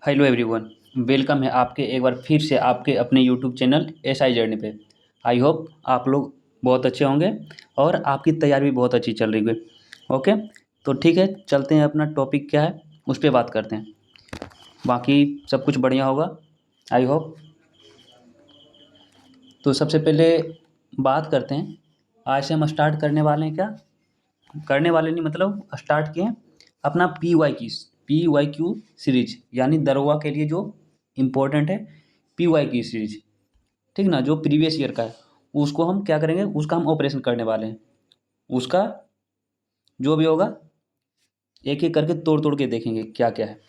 Hello everyone. Welcome है आपके एक बार फिर से आपके अपने यूट्यूब चैनल एसआई जर्नी पे। आई होप आप लोग बहुत अच्छे होंगे और आपकी तैयारी भी बहुत अच्छी चल रही है। ओके, तो ठीक है, चलते हैं, अपना टॉपिक क्या है उस पर बात करते हैं। बाकी सब कुछ बढ़िया होगा, आई होप। तो सबसे पहले बात करते हैं, आज से हम स्टार्ट करने वाले हैं। क्या करने वाले नहीं, मतलब स्टार्ट किए अपना पी वाई क्यू सीरीज, यानी दरोगा के लिए जो इम्पोर्टेंट है, पी वाई क्यू सीरीज। ठीक ना, जो प्रीवियस ईयर का है उसको हम क्या करेंगे, उसका हम ऑपरेशन करने वाले हैं। उसका जो भी होगा एक एक करके तोड़ तोड़ के देखेंगे क्या क्या है।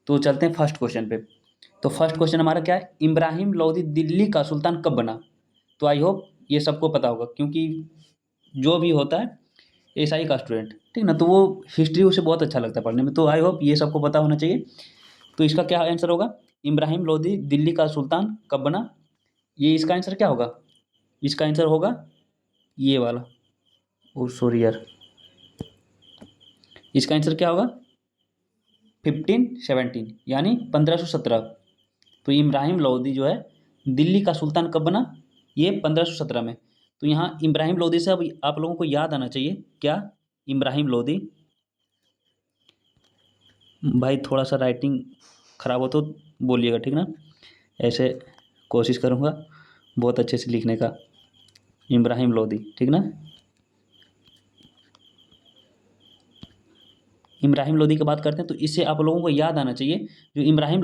तो चलते हैं फर्स्ट क्वेश्चन पे। तो फर्स्ट क्वेश्चन हमारा क्या है, इब्राहिम लोदी दिल्ली का सुल्तान कब बना। तो आई होप ये सबको पता होगा, क्योंकि जो भी होता है एसआई का स्टूडेंट, ठीक ना, तो वो हिस्ट्री उसे बहुत अच्छा लगता है पढ़ने में, तो आई होप ये सबको पता होना चाहिए। तो इसका क्या आंसर होगा, इब्राहिम लोदी दिल्ली का सुल्तान कब बना। ये इसका आंसर क्या होगा, इसका आंसर होगा ये वाला। ओ सॉरी यार, इसका आंसर क्या होगा, 1517, यानी 1517। तो इब्राहिम लोदी जो है दिल्ली का सुल्तान कब बना, ये 1517 में। तो यहाँ इब्राहिम लोदी से अब आप लोगों को याद आना चाहिए क्या, इब्राहिम लोदी। भाई थोड़ा सा राइटिंग ख़राब हो तो बोलिएगा, ठीक ना, ऐसे कोशिश करूँगा बहुत अच्छे से लिखने का। इब्राहिम लोदी, ठीक ना। इब्राहिम लोदी की बात करते हैं तो इससे आप लोगों को याद आना चाहिए, जो इब्राहिम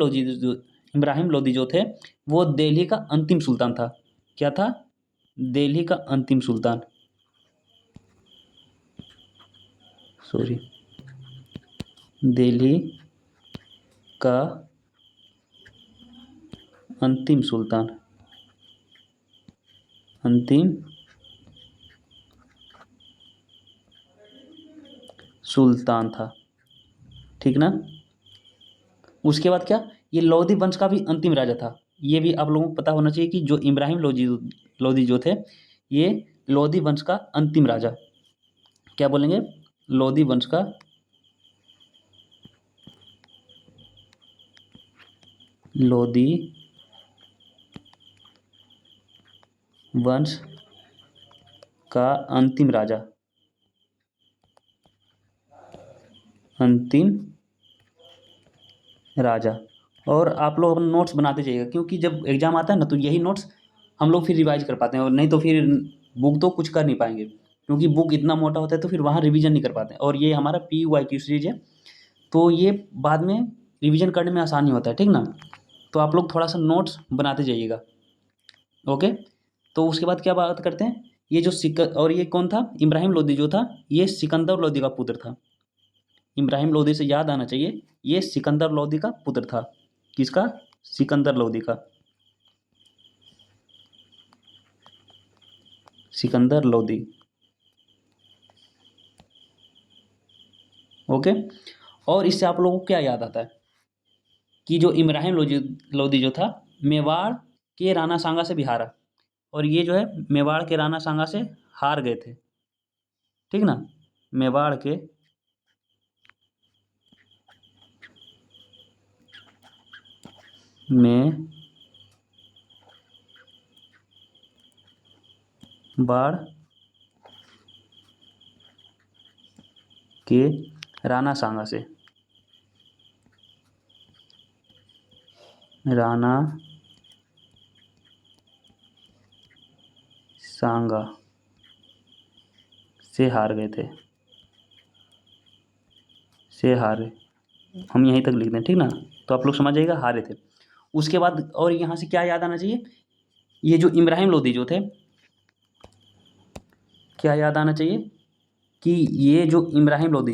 लोदी जो थे वो दिल्ली का अंतिम सुल्तान था। क्या था, दिल्ली का अंतिम सुल्तान, सॉरी, दिल्ली का अंतिम सुल्तान, अंतिम सुल्तान था, ठीक ना। उसके बाद क्या, ये लोधी वंश का भी अंतिम राजा था। ये भी आप लोगों को पता होना चाहिए कि जो इब्राहिम लोधी लोधी जो थे, ये लोधी वंश का अंतिम राजा, क्या बोलेंगे, लोधी वंश का लोधी वंश का अंतिम राजा, अंतिम राजा। और आप लोग अपना नोट्स बनाते जाइएगा, क्योंकि जब एग्ज़ाम आता है ना तो यही नोट्स हम लोग फिर रिवाइज कर पाते हैं, और नहीं तो फिर बुक तो कुछ कर नहीं पाएंगे, क्योंकि बुक इतना मोटा होता है तो फिर वहाँ रिवीजन नहीं कर पाते हैं। और ये हमारा पी वाई क्यू सीरीज है, तो ये बाद में रिवीजन करने में आसानी होता है, ठीक ना। तो आप लोग थोड़ा सा नोट्स बनाते जाइएगा। ओके, तो उसके बाद क्या बात करते हैं, ये जो और ये कौन था, इब्राहिम लोदी जो था, ये सिकंदर लोदी का पुत्र था। इब्राहिम लोदी से याद आना चाहिए, ये सिकंदर लोदी का पुत्र था। किसका, सिकंदर लोदी का, सिकंदर लोदी। ओके, और इससे आप लोगों को क्या याद आता है कि जो इब्राहिम लोदी लोदी जो था, मेवाड़ के राणा सांगा से भी हारा। और ये जो है मेवाड़ के राणा सांगा से हार गए थे, ठीक ना। मेवाड़ के में बाढ़ के राणा सांगा से, राणा सांगा से हार गए थे, से हारे, हम यहीं तक लिख दें, ठीक ना। तो आप लोग समझ जाइएगा, हारे थे। उसके बाद और यहाँ से क्या याद आना चाहिए, ये जो इब्राहिम लोदी जो थे, क्या याद आना चाहिए कि ये जो इब्राहिम लोदी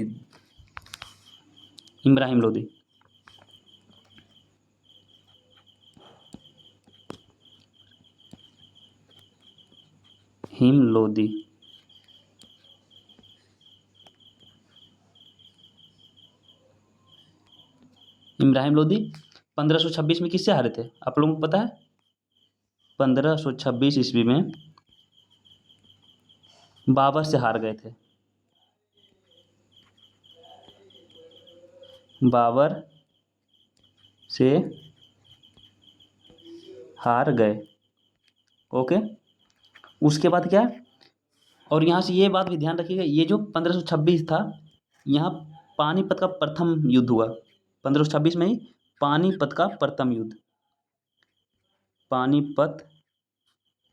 हिम लोदी, इब्राहिम लोदी 1526 में किससे हारे थे, आप लोगों को पता है। 1526 ईस्वी में बाबर से हार गए थे। बाबर से हार गए। ओके, उसके बाद क्या है, और यहाँ से ये बात भी ध्यान रखिएगा, ये जो 1526 था, यहाँ पानीपत का प्रथम युद्ध हुआ। 1526 में ही पानीपत का प्रथम युद्ध, पानीपत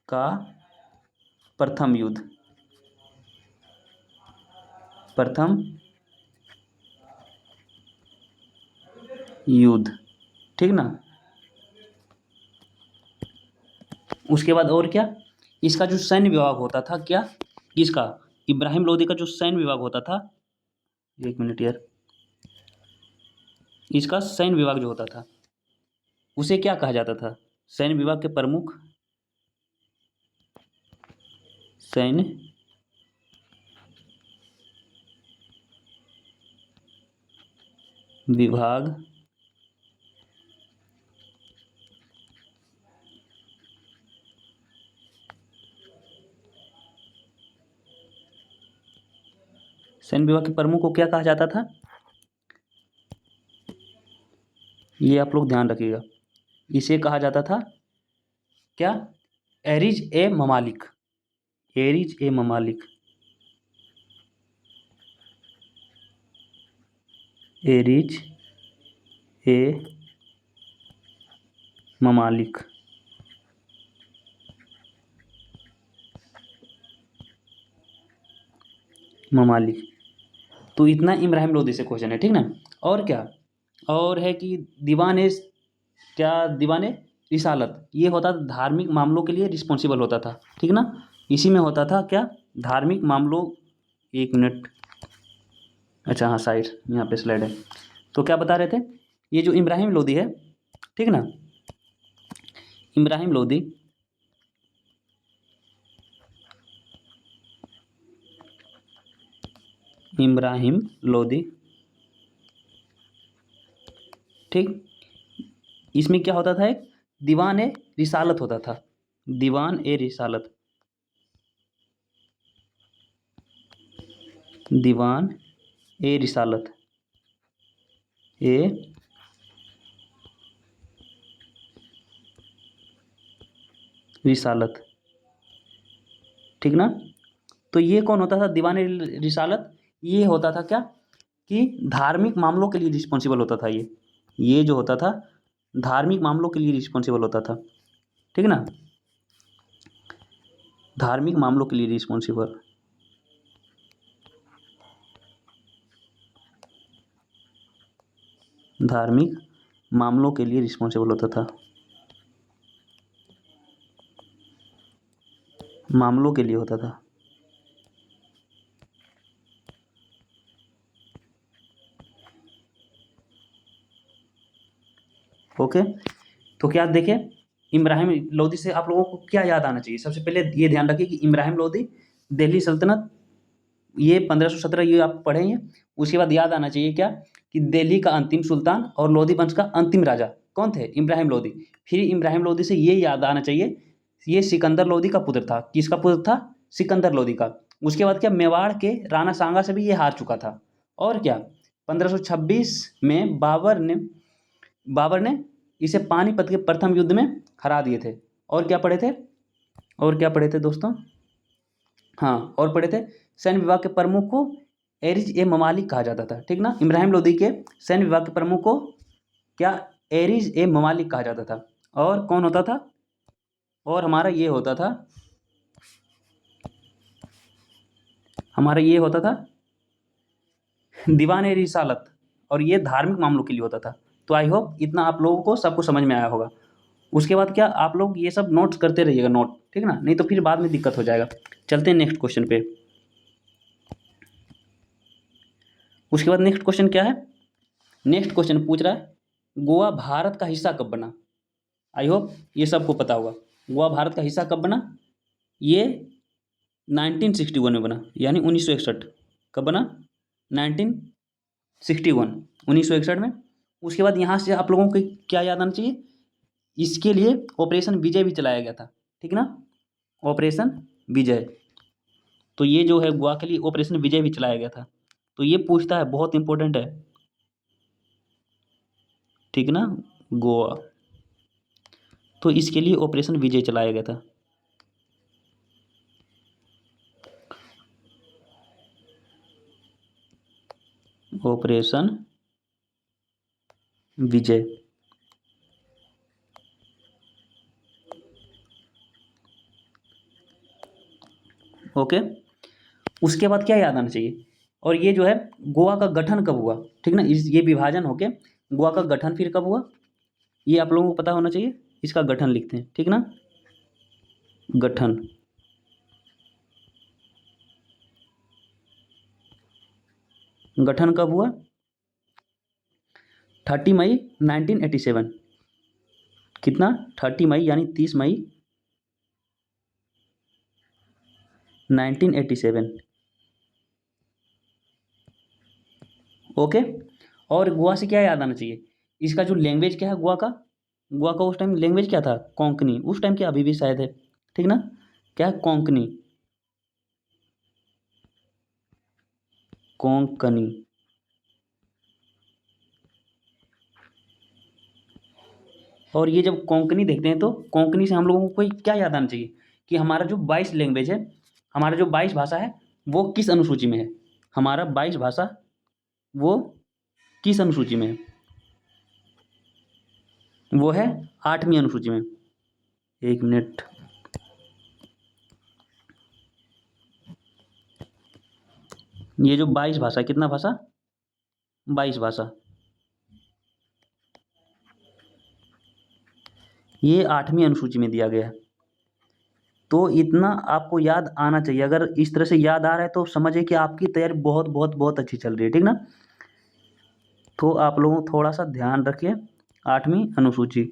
का प्रथम युद्ध, प्रथम युद्ध, ठीक ना। उसके बाद और क्या, इसका जो सैन्य विभाग होता था, क्या इसका, इब्राहिम लोदी का जो सैन्य विभाग होता था, एक मिनट यार, इसका सैन्य विभाग जो होता था उसे क्या कहा जाता था, सैन्य विभाग के प्रमुख, सैन्य विभाग सैन्य विभाग के प्रमुख को क्या कहा जाता था, ये आप लोग ध्यान रखिएगा, इसे कहा जाता था क्या, एरिज ए ममालिक, एरिज ए ममालिक, एरिज ए ममालिक। ममालिक, तो इतना इब्राहिम लोदी से क्वेश्चन है, ठीक ना। और क्या, और है कि दीवान ए, क्या दीवान ए रिसालत, ये होता था धार्मिक मामलों के लिए रिस्पॉन्सिबल होता था, ठीक ना। इसी में होता था क्या, धार्मिक मामलों, एक मिनट, अच्छा हाँ साइड, यहाँ पे स्लाइड है। तो क्या बता रहे थे, ये जो इब्राहिम लोदी है, ठीक ना, इब्राहिम लोदी, इब्राहिम लोदी, ठीक, इसमें क्या होता था, एक दीवान ए रिसालत होता था, दीवान ए रिसालत, दीवान ए रिसालत, ए रिसालत, ठीक ना। तो ये कौन होता था दीवान ए रिसालत, ये होता था क्या, कि धार्मिक मामलों के लिए रिस्पॉन्सिबल होता था, ये जो होता था धार्मिक मामलों के लिए रिस्पॉन्सिबल होता था, ठीक ना, धार्मिक मामलों के लिए रिस्पॉन्सिबल, धार्मिक मामलों के लिए रिस्पॉन्सिबल होता था, मामलों के लिए होता था। ओके, तो क्या देखें, इब्राहिम लोदी से आप लोगों को क्या याद आना चाहिए, सबसे पहले ये ध्यान रखिए कि इब्राहिम लोदी दिल्ली सल्तनत, ये 1517 ये आप पढ़े हैं। उसके बाद याद आना चाहिए क्या, कि दिल्ली का अंतिम सुल्तान और लोदी वंश का अंतिम राजा कौन थे, इब्राहिम लोदी। फिर इब्राहिम लोदी से ये याद आना चाहिए, ये सिकंदर लोदी का पुत्र था, किसका पुत्र था, सिकंदर लोदी का। उसके बाद क्या, मेवाड़ के राणा सांगा से भी ये हार चुका था। और क्या, 1526 में बाबर ने इसे पानीपत के प्रथम युद्ध में हरा दिए थे। और क्या पढ़े थे, और क्या पढ़े थे दोस्तों, हाँ और पढ़े थे, सैन्य विभाग के प्रमुख को एरिज ए ममालिक कहा जाता था, ठीक ना। इब्राहिम लोदी के सैन्य विभाग के प्रमुख को क्या, एरिज ए ममालिक कहा जाता था। और कौन होता था, और हमारा ये होता था दीवान ए रिसालत, और ये धार्मिक मामलों के लिए होता था। तो आई होप इतना आप लोगों को सबको समझ में आया होगा। उसके बाद क्या, आप लोग ये सब नोट्स करते रहिएगा, नोट, ठीक ना, नहीं तो फिर बाद में दिक्कत हो जाएगा। चलते हैं नेक्स्ट क्वेश्चन पे। उसके बाद नेक्स्ट क्वेश्चन क्या है, नेक्स्ट क्वेश्चन पूछ रहा है गोवा भारत का हिस्सा कब बना। आई होप ये सबको पता होगा, गोवा भारत का हिस्सा कब बना, ये 1961 में बना, यानी 1961। कब बना, 1961, 1961 में। उसके बाद यहाँ से आप लोगों को क्या याद आना चाहिए, इसके लिए ऑपरेशन विजय भी चलाया गया था, ठीक ना, ऑपरेशन विजय। तो ये जो है गोवा के लिए ऑपरेशन विजय भी चलाया गया था। तो ये पूछता है, बहुत इंपॉर्टेंट है, ठीक ना, गोवा। तो इसके लिए ऑपरेशन विजय चलाया गया था। ऑपरेशन विजय। ओके, उसके बाद क्या याद आना चाहिए, और ये जो है गोवा का गठन कब हुआ, ठीक ना, इस ये विभाजन होके गोवा का गठन फिर कब हुआ, ये आप लोगों को पता होना चाहिए। इसका गठन लिखते हैं, ठीक ना, गठन। गठन कब हुआ? 30 मई 1987। कितना? 30 मई यानी 30 मई 1987। ओके, और गोवा से क्या याद आना चाहिए, इसका जो लैंग्वेज क्या है गोवा का, गोवा का उस टाइम लैंग्वेज क्या था, कोंकणी। उस टाइम क्या, अभी भी शायद है, ठीक ना, क्या है, कोंकणी, कोंकणी। और ये जब कोंकणी देखते हैं तो कोंकणी से हम लोगों को कोई क्या याद आना चाहिए कि हमारा जो 22 लैंग्वेज है, हमारा जो 22 भाषा है, वो किस अनुसूची में है, हमारा 22 भाषा वो किस अनुसूची में है, वो है 8वीं अनुसूची में। एक मिनट, ये जो 22 भाषा, कितना भाषा, 22 भाषा, ये 8वीं अनुसूची में दिया गया है। तो इतना आपको याद आना चाहिए। अगर इस तरह से याद आ रहा है तो समझिए कि आपकी तैयारी बहुत बहुत बहुत अच्छी चल रही है, ठीक ना। तो आप लोगों को थोड़ा सा ध्यान रखिए, 8वीं अनुसूची।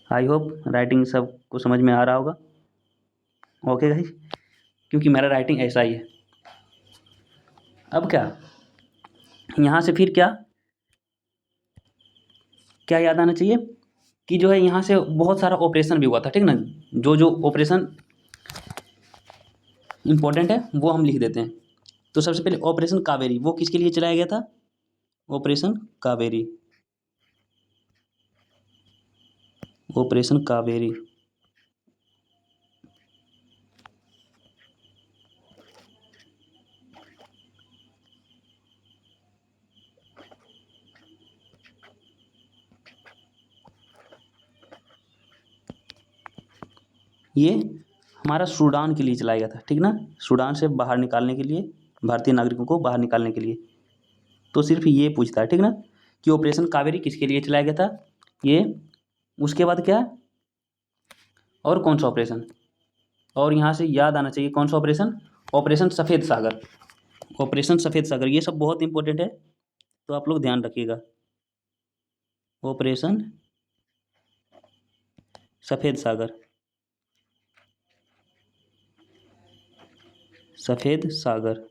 आई होप राइटिंग सबको समझ में आ रहा होगा। ओके गाइस, क्योंकि मेरा राइटिंग ऐसा ही है। अब क्या, यहाँ से फिर क्या क्या याद आना चाहिए कि जो है यहाँ से बहुत सारा ऑपरेशन भी हुआ था, ठीक ना। जो जो ऑपरेशन इंपॉर्टेंट है वो हम लिख देते हैं। तो सबसे पहले ऑपरेशन कावेरी, वो किसके लिए चलाया गया था, ऑपरेशन कावेरी, ऑपरेशन कावेरी। ये हमारा सूडान के लिए चलाया गया था, ठीक ना, सूडान से बाहर निकालने के लिए, भारतीय नागरिकों को बाहर निकालने के लिए। तो सिर्फ ये पूछता है, ठीक ना, कि ऑपरेशन कावेरी किसके लिए चलाया गया था ये। उसके बाद क्या, और कौन सा ऑपरेशन, और यहाँ से याद आना चाहिए कौन सा ऑपरेशन, ऑपरेशन सफ़ेद सागर, ऑपरेशन सफ़ेद सागर, ये सब बहुत इंपॉर्टेंट है, तो आप लोग ध्यान रखिएगा। ऑपरेशन सफ़ेद सागर, सफ़ेद सागर,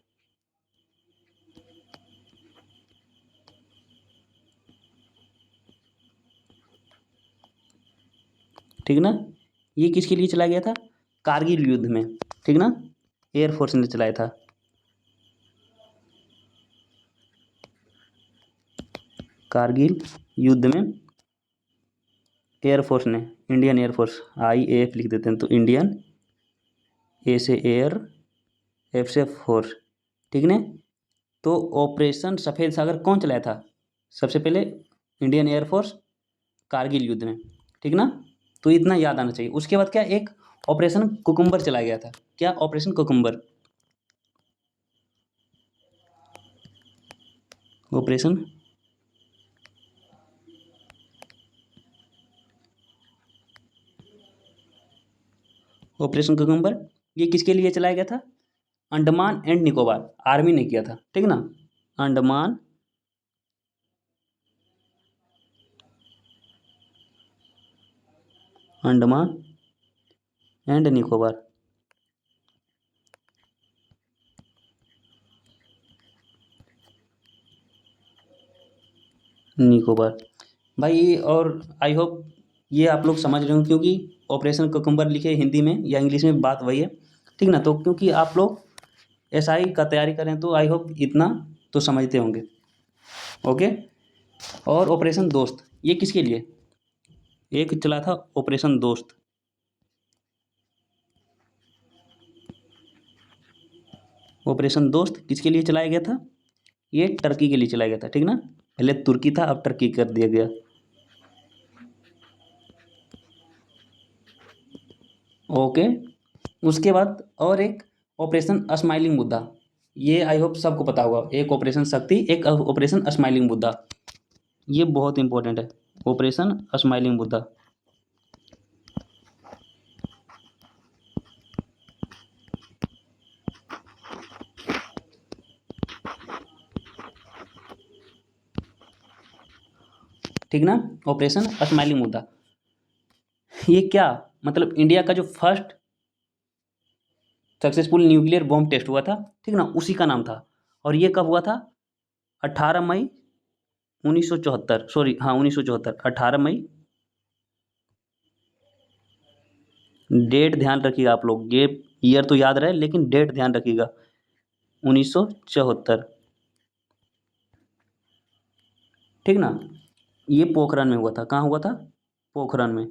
ठीक ना। ये किसके लिए चलाया गया था, कारगिल युद्ध में, ठीक ना, एयरफोर्स ने चलाया था। कारगिल युद्ध में एयरफोर्स ने, इंडियन एयरफोर्स, IAF लिख देते हैं, तो इंडियन, ए से एयर, एफ से फोर्स, ठीक ने। तो ऑपरेशन सफ़ेद सागर कौन चलाया था, सबसे पहले इंडियन एयरफोर्स, कारगिल युद्ध में, ठीक ना। तो इतना याद आना चाहिए। उसके बाद क्या, एक ऑपरेशन कुकुम्बर चलाया गया था, क्या, operation cucumber, operation operation cucumber, ये किसके लिए चलाया गया था, अंडमान एंड निकोबार, आर्मी ने किया था, ठीक ना, अंडमान अंडमान एंड निकोबार, निकोबार भाई। और आई होप ये आप लोग समझ रहे हो, क्योंकि ऑपरेशन कुकुम्बर लिखे हिंदी में या इंग्लिश में बात वही है, ठीक ना। तो क्योंकि आप लोग एसआई का तैयारी करें तो आई होप इतना तो समझते होंगे। ओके। और ऑपरेशन दोस्त ये किसके लिए, एक चला था ऑपरेशन दोस्त, ऑपरेशन दोस्त किसके लिए चलाया गया था, ये टर्की के लिए चलाया गया था, ठीक ना। पहले तुर्की था, अब टर्की कर दिया गया। ओके। उसके बाद और एक ऑपरेशन स्माइलिंग मुद्दा, ये आई होप सबको पता होगा, एक ऑपरेशन शक्ति, एक ऑपरेशन स्माइलिंग मुद्दा, ये बहुत इंपॉर्टेंट है, ऑपरेशन स्माइलिंग मुद्दा। ठीक ना, ऑपरेशन स्माइलिंग मुद्दा, ये क्या मतलब, इंडिया का जो first successful nuclear bomb test हुआ था, ठीक ना, उसी का नाम था। और ये कब हुआ था, 18 मई 1974, सॉरी हाँ 1974, 18 मई। डेट ध्यान रखिएगा आप लोग, ये ईयर तो याद रहे लेकिन डेट ध्यान रखिएगा, 1974, ठीक ना। ये पोखरण में हुआ था, कहाँ हुआ था, पोखरण में।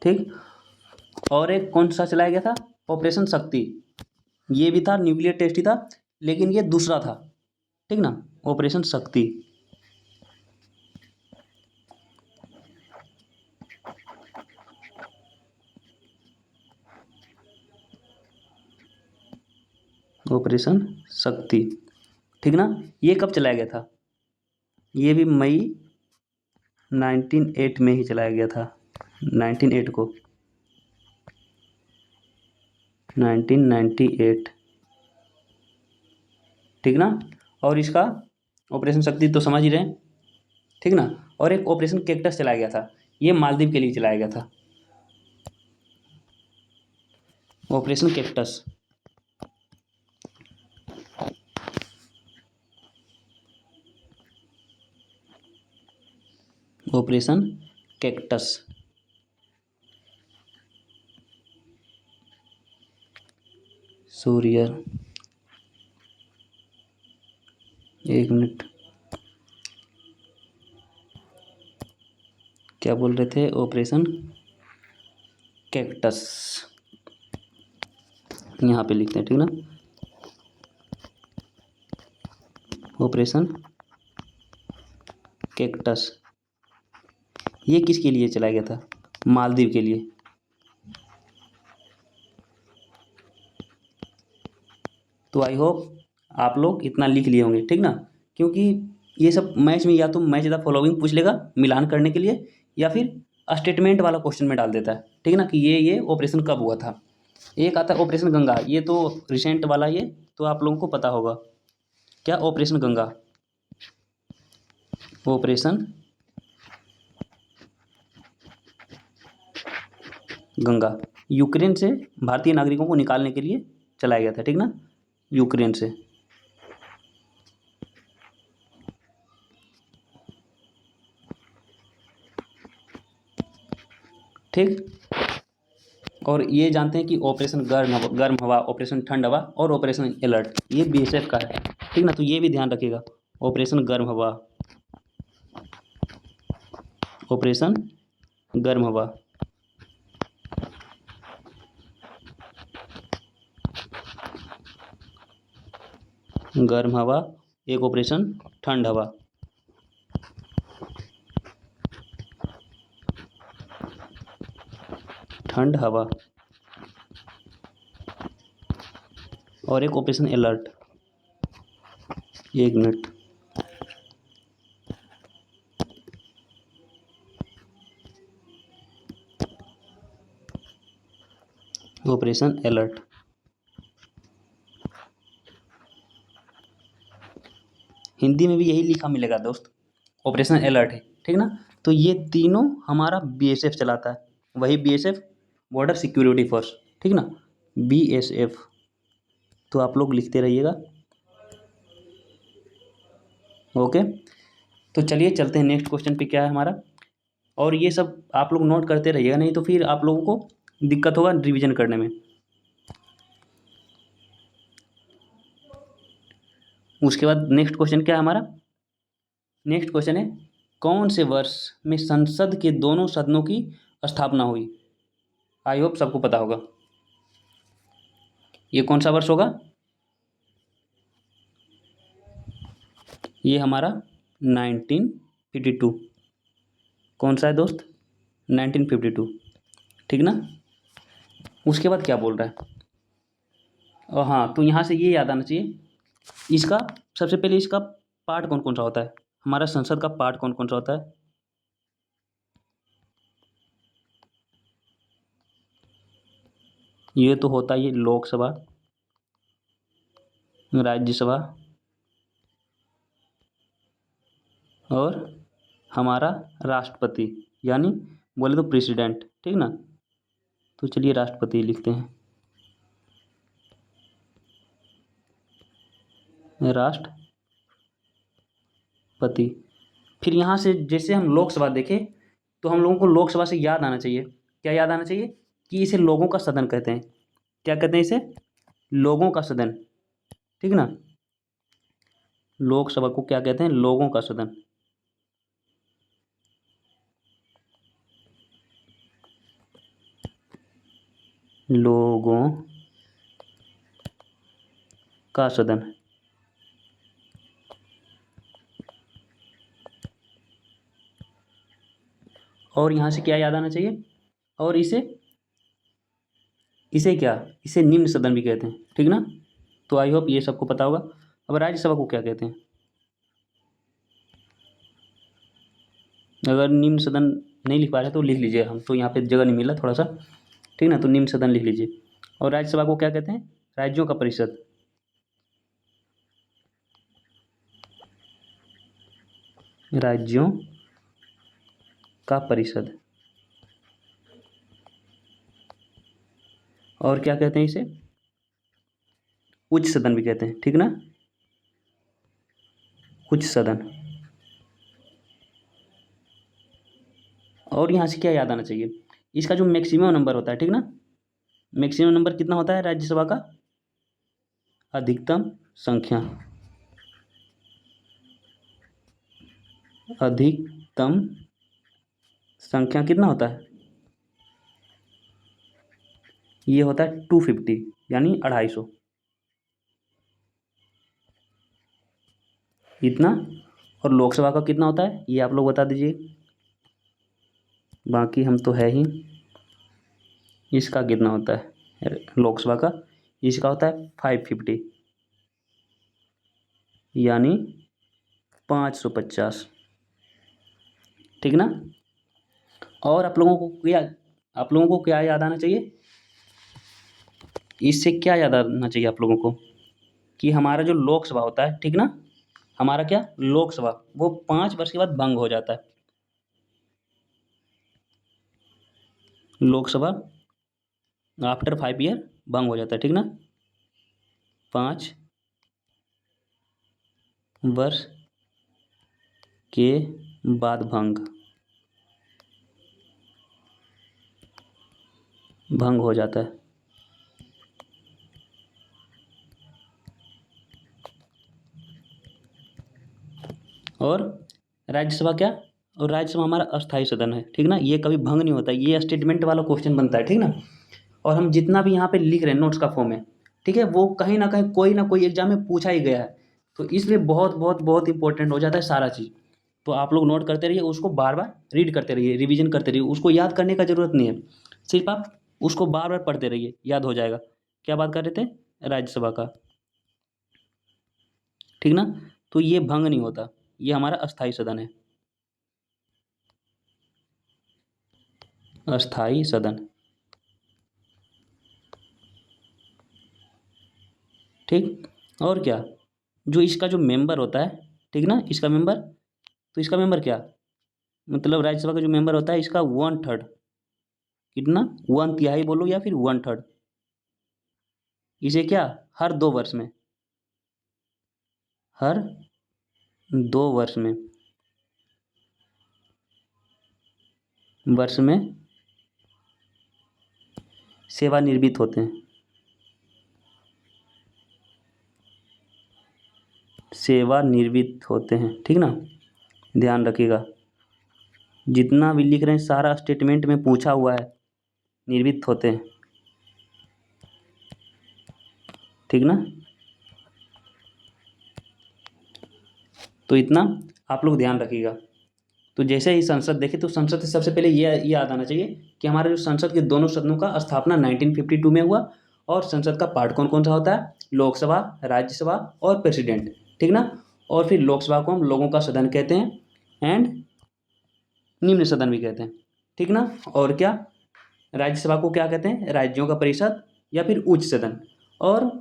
ठीक। और एक कौन सा चलाया गया था, ऑपरेशन शक्ति, ये भी था न्यूक्लियर टेस्ट ही था, लेकिन ये दूसरा था, ठीक ना, ऑपरेशन शक्ति। ऑपरेशन शक्ति, ठीक ना। ये कब चलाया गया था, ये भी मई 1908 में ही चलाया गया था, 1908 को, 1998, ठीक ना। और इसका ऑपरेशन शक्ति तो समझ ही रहे हैं, ठीक ना। और एक ऑपरेशन कैक्टस चलाया गया था, ये मालदीव के लिए चलाया गया था, ऑपरेशन कैक्टस, ऑपरेशन कैक्टस। सूर्य, एक मिनट, क्या बोल रहे थे, ऑपरेशन कैक्टस, यहाँ पे लिखते हैं, ठीक ना, ऑपरेशन कैक्टस, ये किसके लिए चलाया गया था, मालदीव के लिए। तो आई होप आप लोग इतना लिख लिए होंगे, ठीक ना, क्योंकि ये सब मैच में या तो मैच द फॉलोइंग पूछ लेगा मिलान करने के लिए, या फिर स्टेटमेंट वाला क्वेश्चन में डाल देता है, ठीक ना, कि ये ऑपरेशन कब हुआ था। एक आता है ऑपरेशन गंगा, ये तो रिसेंट वाला, ये तो आप लोगों को पता होगा, क्या operation Ganga, operation Ganga Ukraine से भारतीय नागरिकों को निकालने के लिए चलाया गया था, ठीक ना, यूक्रेन से। ठीक। और ये जानते हैं कि ऑपरेशन गर्म हवा, ऑपरेशन ठंड हवा और ऑपरेशन अलर्ट, ये बीएसएफ का है, ठीक ना, तो ये भी ध्यान रखिएगा, ऑपरेशन गर्म हवा, ऑपरेशन गर्म हवा, गर्म हवा, एक ऑपरेशन ठंड हवा, ठंड हवा, और एक ऑपरेशन अलर्ट, एक मिनट, ऑपरेशन अलर्ट। हिंदी में भी यही लिखा मिलेगा दोस्त, ऑपरेशन अलर्ट है, ठीक ना। तो ये तीनों हमारा बीएसएफ चलाता है, वही बीएसएफ, बॉर्डर सिक्योरिटी फोर्स, ठीक ना, बीएसएफ। तो आप लोग लिखते रहिएगा। ओके। तो चलिए चलते हैं नेक्स्ट क्वेश्चन पे, क्या है हमारा, और ये सब आप लोग नोट करते रहिएगा, नहीं तो फिर आप लोगों को दिक्कत होगा रिवीजन करने में। उसके बाद नेक्स्ट क्वेश्चन क्या है हमारा? नेक्स्ट क्वेश्चन है, कौन से वर्ष में संसद के दोनों सदनों की स्थापना हुई? आई होप सबको पता होगा। ये कौन सा वर्ष होगा? ये हमारा 1952। कौन सा है दोस्त? 1952, ठीक ना। उसके बाद क्या बोल रहा है? और हाँ, तो यहाँ से ये याद आना चाहिए, इसका सबसे पहले इसका पार्ट कौन कौन सा होता है, हमारा संसद का पार्ट कौन कौन सा होता है? ये तो होता है ये लोकसभा, राज्यसभा और हमारा राष्ट्रपति, यानी बोले तो प्रेसिडेंट, ठीक ना। तो चलिए राष्ट्रपति लिखते हैं, राष्ट्रपति। फिर यहाँ से जैसे हम लोकसभा देखें, तो हम लोगों को लोकसभा से याद आना चाहिए, क्या याद आना चाहिए? कि इसे लोगों का सदन कहते हैं। क्या कहते हैं इसे? लोगों का सदन, ठीक ना। लोकसभा को क्या कहते हैं? लोगों का सदन। लोगों का सदन। और यहाँ से क्या याद आना चाहिए? और इसे इसे क्या, इसे निम्न सदन भी कहते हैं, ठीक ना। तो आई होप ये सबको पता होगा। अब राज्यसभा को क्या कहते हैं? अगर निम्न सदन नहीं लिख पा रहे तो लिख लीजिए, हम तो यहाँ पे जगह नहीं मिला थोड़ा सा, ठीक ना, तो निम्न सदन लिख लीजिए। और राज्यसभा को क्या कहते हैं? राज्यों का परिषद। राज्यों का परिषद। और क्या कहते हैं इसे? उच्च सदन भी कहते हैं, ठीक ना, उच्च सदन। और यहाँ से क्या याद आना चाहिए? इसका जो मैक्सिमम नंबर होता है, ठीक ना, मैक्सिमम नंबर कितना होता है राज्यसभा का? अधिकतम संख्या। अधिकतम संख्या कितना होता है? ये होता है 250, यानी 250, इतना। और लोकसभा का कितना होता है ये आप लोग बता दीजिए, बाकी हम तो है ही। इसका कितना होता है लोकसभा का? इसका होता है 550, यानी 550, ठीक ना। और आप लोगों को क्या याद आना चाहिए? इससे क्या याद आना चाहिए आप लोगों को? कि हमारा जो लोकसभा होता है, ठीक ना, हमारा क्या लोकसभा, वो 5 वर्ष के बाद भंग हो जाता है। लोकसभा आफ्टर 5 ईयर भंग हो जाता है, ठीक ना, 5 वर्ष के बाद भंग हो जाता है। और राज्यसभा क्या? और राज्यसभा हमारा अस्थायी सदन है, ठीक ना, ये कभी भंग नहीं होता, ये स्टेटमेंट वाला क्वेश्चन बनता है, ठीक ना। और हम जितना भी यहाँ पे लिख रहे हैं नोट्स का फॉर्म में, ठीक है, वो कहीं ना कोई एग्जाम में पूछा ही गया है, तो इसलिए बहुत बहुत बहुत इंपॉर्टेंट हो जाता है सारा चीज़। तो आप लोग नोट करते रहिए, उसको बार बार रीड करते रहिए, रिवीजन करते रहिए, उसको याद करने का ज़रूरत नहीं है, सिर्फ आप उसको बार बार पढ़ते रहिए, याद हो जाएगा। क्या बात कर रहे थे? राज्यसभा का, ठीक ना। तो ये भंग नहीं होता, ये हमारा अस्थायी सदन है, अस्थायी सदन, ठीक। और क्या, जो इसका जो मेंबर होता है, ठीक ना, इसका मेंबर, तो इसका मेंबर क्या, मतलब राज्यसभा का जो मेंबर होता है इसका 1/3, कितना, 1/3 बोलो या फिर 1/3, इसे क्या, हर 2 वर्ष में, हर 2 वर्ष में वर्ष में सेवानिवृत्त होते हैं। सेवानिवृत्त होते हैं, ठीक ना, ध्यान रखिएगा। जितना भी लिख रहे हैं सारा स्टेटमेंट में पूछा हुआ है, निवृत्त होते हैं, ठीक ना। तो इतना आप लोग ध्यान रखिएगा। तो जैसे ही संसद देखे तो संसद से सबसे पहले ये याद आना चाहिए कि हमारे जो संसद के दोनों सदनों का स्थापना 1952 में हुआ। और संसद का पार्ट कौन कौन सा होता है? लोकसभा, राज्यसभा और प्रेसिडेंट, ठीक ना। और फिर लोकसभा को हम लोगों का सदन कहते हैं एंड निम्न सदन भी कहते हैं, ठीक ना। और क्या, राज्यसभा को क्या कहते हैं? राज्यों का परिषद या फिर उच्च सदन। और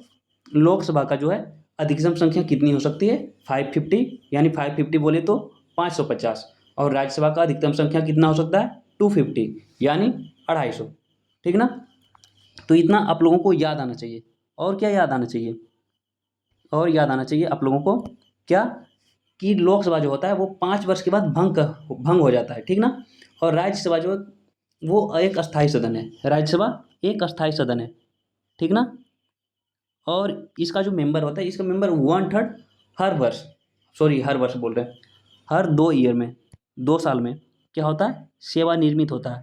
लोकसभा का जो है अधिकतम संख्या कितनी हो सकती है? 550, यानी 550 बोले तो 550। और राज्यसभा का अधिकतम संख्या कितना हो सकता है? 250, यानी 250, ठीक ना। तो इतना आप लोगों को याद आना चाहिए। और क्या याद आना चाहिए? और याद आना चाहिए आप लोगों को क्या, कि लोकसभा जो होता है वो 5 वर्ष के बाद भंग हो जाता है, ठीक ना। और राज्यसभा जो है वो एक अस्थायी सदन है, राज्यसभा एक अस्थायी सदन है, ठीक ना। और इसका जो मेंबर होता है, इसका मेंबर 1/3 हर वर्ष, सॉरी हर वर्ष बोल रहे हैं, हर 2 ईयर में, 2 साल में क्या होता है? सेवानिवृत्त होता है,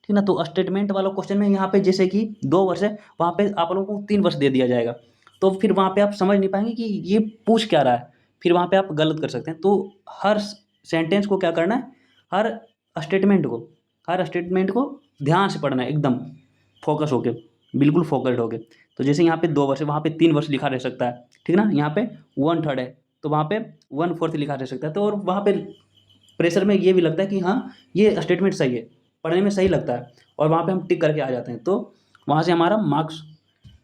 ठीक ना। तो स्टेटमेंट वाला क्वेश्चन में यहाँ पे जैसे कि 2 वर्ष है, वहाँ पे आप लोगों को 3 वर्ष दे दिया जाएगा। तो फिर वहाँ पे आप समझ नहीं पाएंगे कि ये पूछ क्या रहा है, फिर वहाँ पे आप गलत कर सकते हैं। तो हर सेंटेंस को क्या करना है, हर स्टेटमेंट को हर स्टेटमेंट को ध्यान से पढ़ना है, एकदम फोकस होके, बिल्कुल फोकस्ड होके। तो जैसे यहाँ पे 2 वर्ष है, वहाँ पे 3 वर्ष लिखा रह सकता है, ठीक ना। यहाँ पे 1/3 है तो वहाँ पे 1/4 लिखा रह सकता है। तो और वहाँ पे प्रेशर में ये भी लगता है कि हाँ ये स्टेटमेंट सही है, पढ़ने में सही लगता है, और वहाँ पे हम टिक करके आ जाते हैं, तो वहाँ से हमारा मार्क्स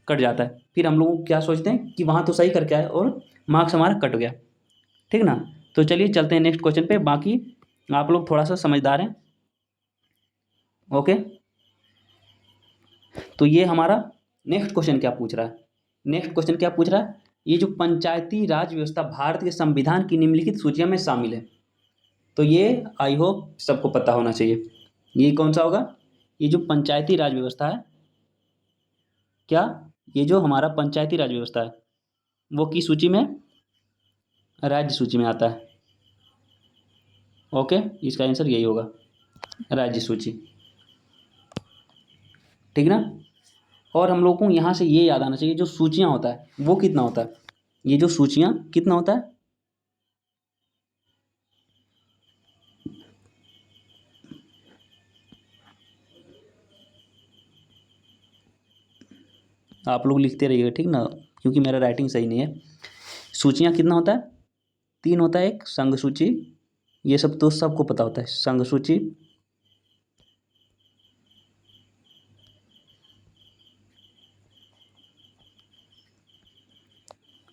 कट जाता है। फिर हम लोग क्या सोचते हैं कि वहाँ तो सही करके आए और मार्क्स हमारा कट गया, ठीक ना। तो चलिए चलते हैं नेक्स्ट क्वेश्चन पे। बाकी आप लोग थोड़ा सा समझदार हैं, ओके। तो ये हमारा नेक्स्ट क्वेश्चन क्या पूछ रहा है? नेक्स्ट क्वेश्चन क्या पूछ रहा है? ये जो पंचायती राज व्यवस्था भारत के संविधान की निम्नलिखित सूचियों में शामिल है। तो ये आई होप सबको पता होना चाहिए। ये कौन सा होगा? ये जो पंचायती राज व्यवस्था है, क्या ये जो हमारा पंचायती राज व्यवस्था है वो किस सूची में? राज्य सूची में आता है, ओके। इसका आंसर यही होगा, राज्य सूची, ठीक ना। और हम लोगों को यहाँ से ये याद आना चाहिए, जो सूचियाँ होता है वो कितना होता है? ये जो सूचियाँ कितना होता है? आप लोग लिखते रहिएगा, ठीक ना, क्योंकि मेरा राइटिंग सही नहीं है। सूचियाँ कितना होता है? 3 होता है। एक संघ सूची, ये सब तो सबको पता होता है, संघ सूची,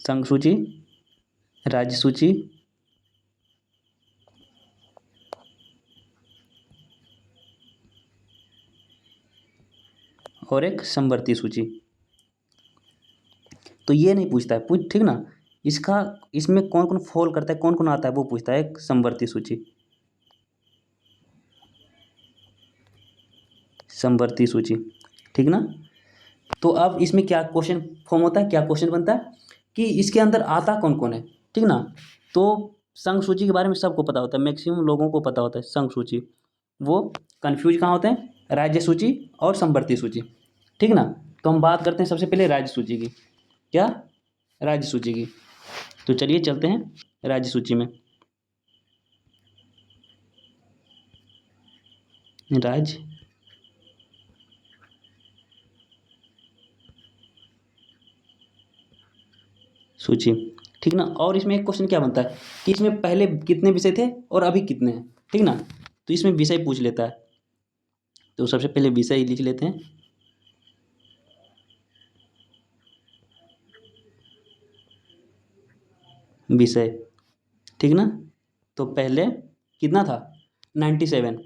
संघ सूची, राज्य सूची और एक समवर्ती सूची। तो ये नहीं पूछता है, पूछ, ठीक ना। इसका इसमें कौन कौन फॉल करता है, कौन कौन आता है वो पूछता है, एक समवर्ती सूची, समवर्ती सूची, ठीक ना। तो अब इसमें क्या क्वेश्चन फॉर्म होता है, क्या क्वेश्चन बनता है कि इसके अंदर आता कौन कौन है, ठीक ना। तो संघ सूची के बारे में सबको पता होता है, मैक्सिमम लोगों को पता होता है संघ सूची। वो कंफ्यूज कहाँ होते हैं? राज्य सूची और समवर्ती सूची, ठीक ना। तो हम बात करते हैं सबसे पहले राज्य सूची की। क्या? राज्य सूची की। तो चलिए चलते हैं राज्य सूची में। राज्य सूची, ठीक ना। और इसमें एक क्वेश्चन क्या बनता है कि इसमें पहले कितने विषय थे और अभी कितने हैं, ठीक ना। तो इसमें विषय पूछ लेता है, तो सबसे पहले विषय लिख लेते हैं। विषय, ठीक ना। तो पहले कितना था? 97।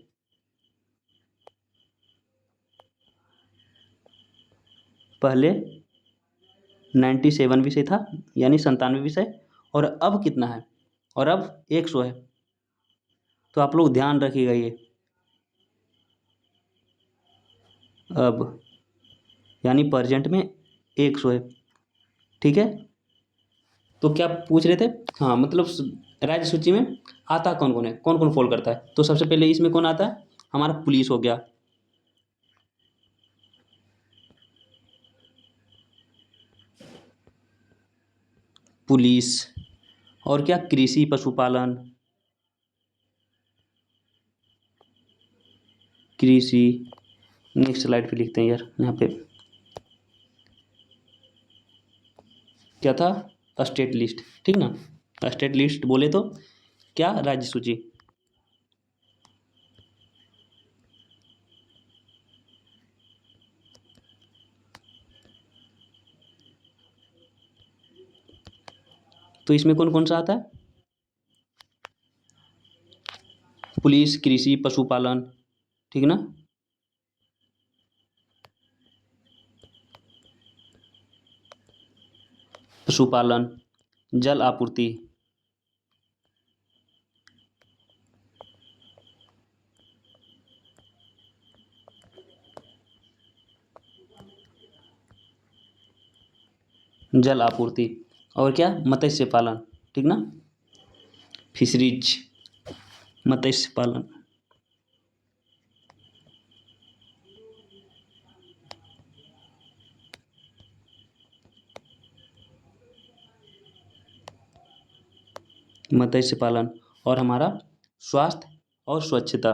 पहले 97 विषय था, यानी 97 विषय। और अब कितना है? और अब 100 है। तो आप लोग ध्यान रखिएगा, ये अब यानी प्रेजेंट में 100 है। ठीक है, तो क्या पूछ रहे थे? हाँ मतलब राज्य सूची में आता कौन कौन है, कौन कौन फॉल करता है। तो सबसे पहले इसमें कौन आता है, हमारा पुलिस हो गया, पुलिस। और क्या, कृषि पशुपालन, कृषि। नेक्स्ट स्लाइड पे लिखते हैं यार, यहाँ पे क्या था, स्टेट लिस्ट। ठीक ना, स्टेट लिस्ट बोले तो क्या, राज्य सूची। तो इसमें कौन कौन सा आता है, पुलिस, कृषि, पशुपालन। ठीक ना, पशुपालन, जल आपूर्ति, जल आपूर्ति। और क्या, मत्स्य पालन। ठीक ना, फिशरीज, मत्स्य पालन। मत्स्य पालन। और हमारा स्वास्थ्य और स्वच्छता।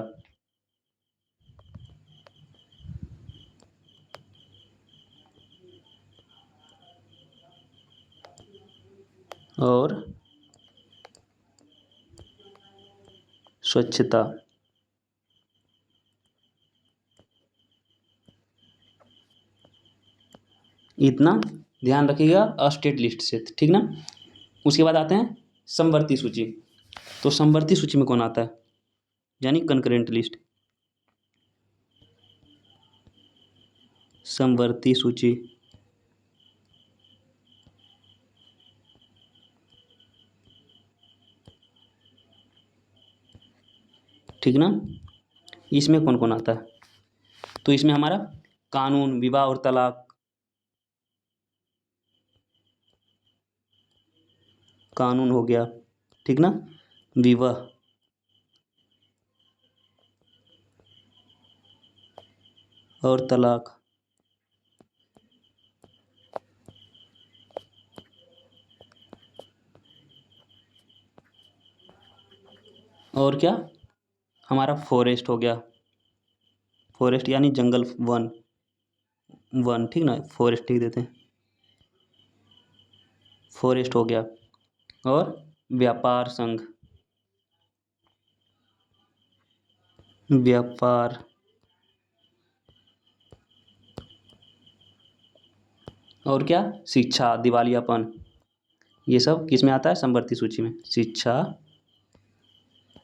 और स्वच्छता, इतना ध्यान रखिएगा स्टेट लिस्ट से। ठीक ना, उसके बाद आते हैं समवर्ती सूची। तो समवर्ती सूची में कौन आता है, यानी कंकरेंट लिस्ट, समवर्ती सूची। ठीक ना, इसमें कौन कौन आता है, तो इसमें हमारा कानून, विवाह और तलाक, कानून हो गया। ठीक ना, विवाह और तलाक। और क्या, हमारा फॉरेस्ट हो गया, फॉरेस्ट यानी जंगल, वन, वन। ठीक ना, फॉरेस्ट लिख देते हैं, फॉरेस्ट हो गया। और व्यापार संघ, व्यापार। और क्या, शिक्षा, दिवालियापन। ये सब किस में आता है, समवर्ती सूची में, शिक्षा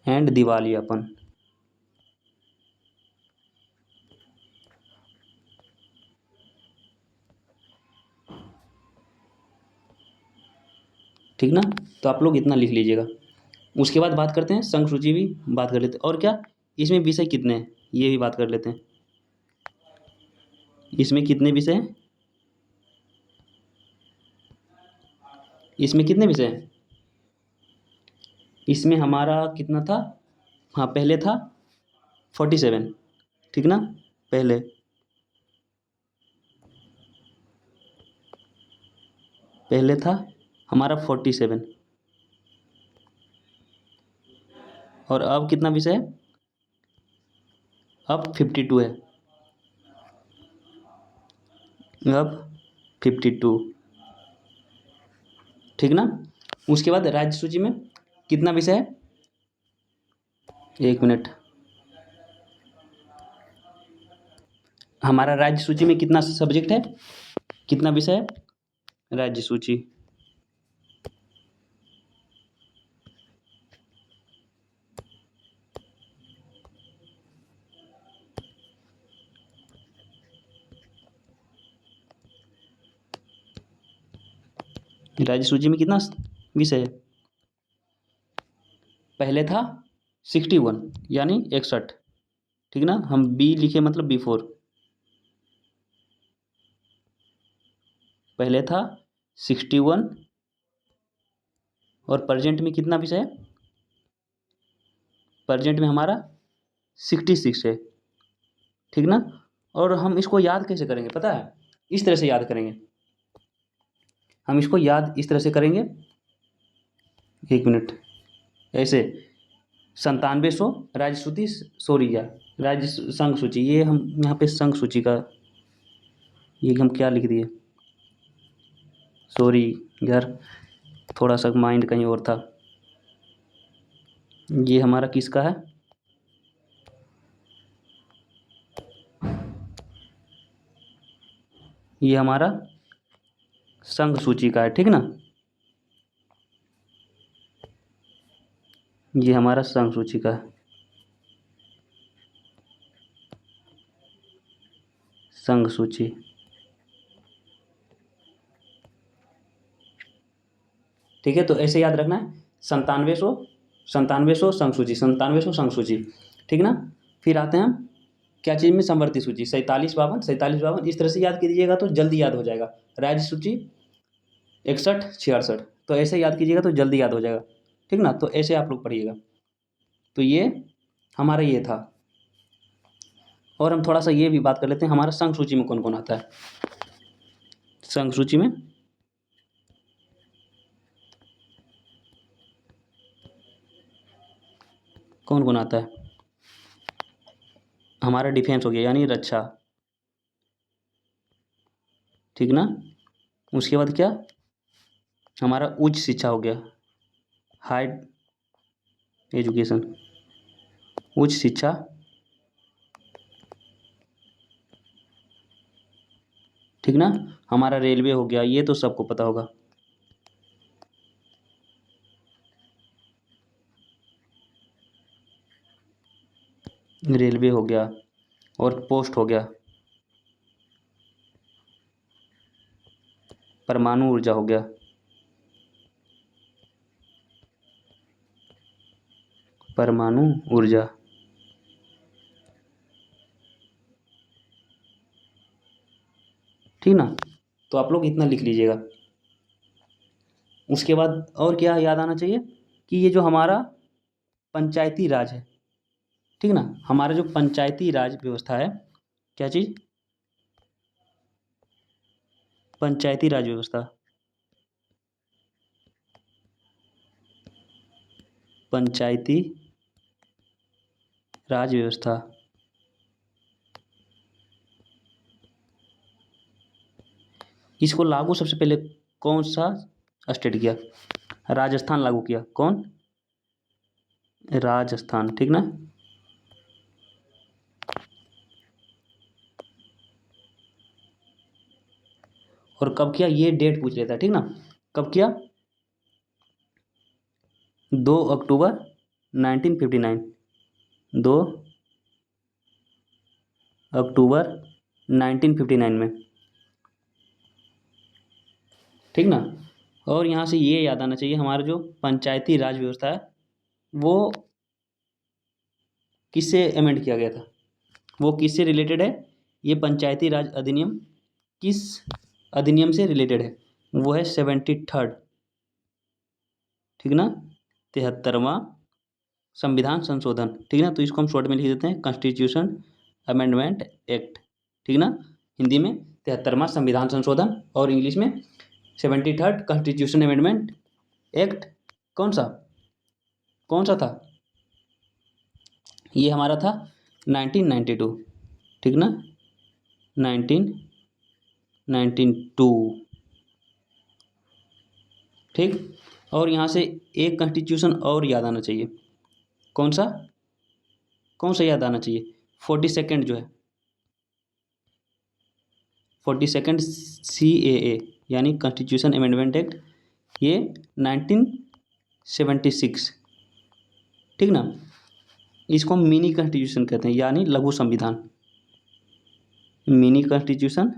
एंड दिवालियापन। ठीक ना, तो आप लोग इतना लिख लीजिएगा। उसके बाद बात करते हैं संघ सूची, भी बात कर लेते हैं। और क्या, इसमें विषय कितने हैं, ये भी बात कर लेते हैं। इसमें कितने विषय हैं, इसमें कितने विषय हैं, इसमें हमारा कितना था, हाँ पहले था 47। ठीक ना, पहले पहले था हमारा 47। और अब कितना विषय है, अब 52 है, अब 52। ठीक ना, उसके बाद राज्य सूची में कितना विषय है, एक मिनट, हमारा राज्य सूची में कितना सब्जेक्ट है, कितना विषय है, राज्य सूची। राज्य सूची में कितना विषय है, पहले था 61 यानी 61। ठीक ना, हम बी लिखे मतलब बिफोर, पहले था 61 और प्रेजेंट में कितना विषय है? प्रेजेंट में हमारा 66 है, ठीक ना। और हम इसको याद कैसे करेंगे पता है? इस तरह से याद करेंगे, हम इसको याद इस तरह से करेंगे, 1 मिनट, ऐसे 9700 राज्य सूची, सॉरी यार, राज्य संघ सूची, ये हम यहाँ पे संघ सूची का ये हम क्या लिख दिए, सॉरी यार, थोड़ा सा माइंड कहीं और था। ये हमारा किसका है? ये हमारा संघ सूची का है, ठीक ना। ये हमारा संघ सूची का है, संघ सूची, ठीक है। तो ऐसे याद रखना है, 9700 संघ सूची, 9700 संघ सूची, ठीक ना। फिर आते हैं हम क्या चीज़ में? समवर्ती सूची, 4752 इस तरह से याद कीजिएगा तो जल्दी याद हो जाएगा। राज्य सूची 61 66, तो ऐसे याद कीजिएगा तो जल्दी याद हो जाएगा, ठीक ना। तो ऐसे आप लोग पढ़िएगा। तो ये हमारा ये था। और हम थोड़ा सा ये भी बात कर लेते हैं, हमारा संघ सूची में कौन कौन आता है। संघ सूची में कौन कौन आता है? हमारा डिफेंस हो गया यानी रक्षा, ठीक ना। उसके बाद क्या? हमारा उच्च शिक्षा हो गया, हाई एजुकेशन, उच्च शिक्षा, ठीक ना। हमारा रेलवे हो गया, ये तो सबको पता होगा। रेलवे हो गया और पोस्ट हो गया, परमाणु ऊर्जा हो गया, परमाणु ऊर्जा, ठीक ना। तो आप लोग इतना लिख लीजिएगा। उसके बाद और क्या याद आना चाहिए कि ये जो हमारा पंचायती राज है, ठीक ना, हमारा जो पंचायती राज व्यवस्था है, क्या चीज़? पंचायती राज व्यवस्था, पंचायती राज व्यवस्था, इसको लागू सबसे पहले कौन सा स्टेट किया? राजस्थान लागू किया। कौन? राजस्थान, ठीक ना। और कब किया? ये डेट पूछ लेता है, ठीक ना। कब किया? 2 अक्टूबर 1959, 2 अक्टूबर 1959 में, ठीक ना। और यहाँ से ये याद आना चाहिए, हमारा जो पंचायती राज व्यवस्था है वो किससे अमेंड किया गया था, वो किससे रिलेटेड है? ये पंचायती राज अधिनियम किस अधिनियम से रिलेटेड है? वो है 73rd, ठीक ना, 73वां संविधान संशोधन, ठीक ना। तो इसको हम शॉर्ट में लिख देते हैं कॉन्स्टिट्यूशन अमेंडमेंट एक्ट, ठीक ना। हिंदी में 73वां संविधान संशोधन और इंग्लिश में 73rd कॉन्स्टिट्यूशन अमेंडमेंट एक्ट। कौन सा था? ये हमारा था 1992, ठीक ना, 1992, ठीक। और यहाँ से एक कॉन्स्टिट्यूशन और याद आना चाहिए। कौन सा? याद आना चाहिए? 42nd जो है, 42nd CAA यानी कॉन्स्टिट्यूशन अमेंडमेंट एक्ट, ये 1976, ठीक ना। इसको हम मिनी कॉन्स्टिट्यूशन कहते हैं यानी लघु संविधान, मिनी कॉन्स्टिट्यूशन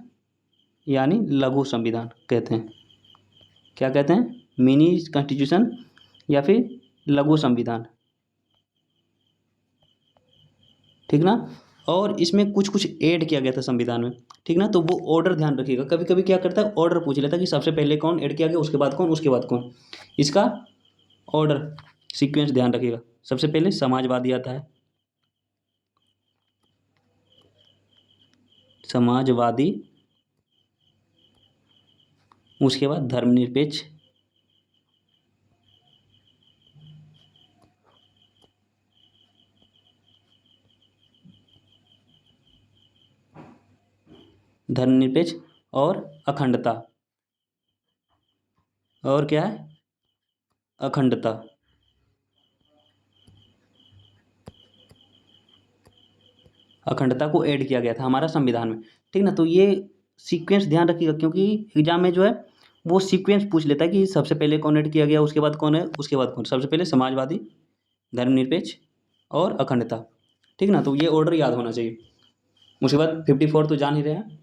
यानी लघु संविधान कहते हैं। क्या कहते हैं? मिनी कॉन्स्टिट्यूशन या फिर लघु संविधान, ठीक ना। और इसमें कुछ कुछ ऐड किया गया था संविधान में, ठीक ना। तो वो ऑर्डर ध्यान रखिएगा, कभी कभी क्या करता है ऑर्डर पूछ लेता है कि सबसे पहले कौन ऐड किया गया, उसके बाद कौन, उसके बाद कौन। इसका ऑर्डर सीक्वेंस ध्यान रखिएगा। सबसे पहले समाजवादी आता है, समाजवादी, उसके बाद धर्मनिरपेक्ष, धर्मनिरपेक्ष और अखंडता, और क्या है अखंडता। अखंडता को ऐड किया गया था हमारा संविधान में, ठीक ना। तो ये सीक्वेंस ध्यान रखिएगा, क्योंकि एग्जाम में जो है वो सीक्वेंस पूछ लेता है कि सबसे पहले कौन ऐड किया गया, उसके बाद कौन है, उसके बाद कौन। सबसे पहले समाजवादी, धर्मनिरपेक्ष और अखंडता, ठीक ना। तो ये ऑर्डर याद होना चाहिए। उसके बाद 54 तो जान ही रहे हैं,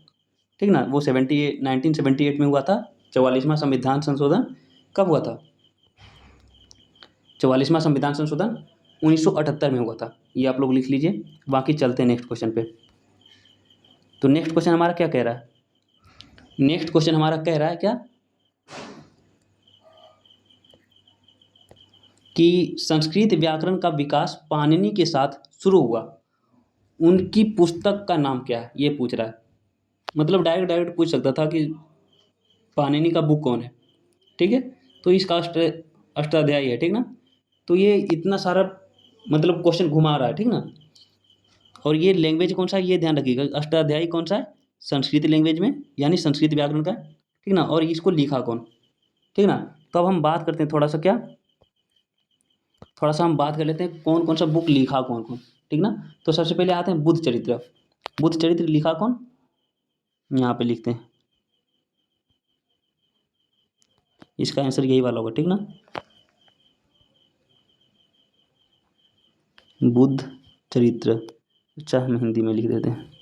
ठीक ना। वो 1978 में हुआ था। 44वां संविधान संशोधन कब हुआ था? 44वां संविधान संशोधन 1978 में हुआ था। ये आप लोग लिख लीजिए। बाकी चलते हैं नेक्स्ट क्वेश्चन पे। तो नेक्स्ट क्वेश्चन हमारा क्या कह रहा है? नेक्स्ट क्वेश्चन हमारा कह रहा है क्या कि संस्कृत व्याकरण का विकास पाणिनि के साथ शुरू हुआ, उनकी पुस्तक का नाम क्या है, ये पूछ रहा है। मतलब डायरेक्ट डायरेक्ट पूछ सकता था कि पाणिनि का बुक कौन है, ठीक है। तो इसका अष्टाध्यायी है, ठीक ना। तो ये इतना सारा मतलब क्वेश्चन घुमा रहा है, ठीक ना। और ये लैंग्वेज कौन सा है ये ध्यान रखिएगा। अष्टाध्यायी कौन सा है? संस्कृत लैंग्वेज में, यानी संस्कृत व्याकरण का, ठीक ना। और इसको लिखा कौन, ठीक ना। तो अब हम बात करते हैं थोड़ा सा क्या, थोड़ा सा हम बात कर लेते हैं कौन कौन सा बुक लिखा कौन कौन, ठीक ना। तो सबसे पहले आते हैं बुद्ध चरित्र। बुद्ध चरित्र लिखा कौन, यहाँ पे लिखते हैं। इसका आंसर यही वाला होगा, ठीक ना। बुद्ध चरित्र, अच्छा हम हिंदी में लिख देते हैं।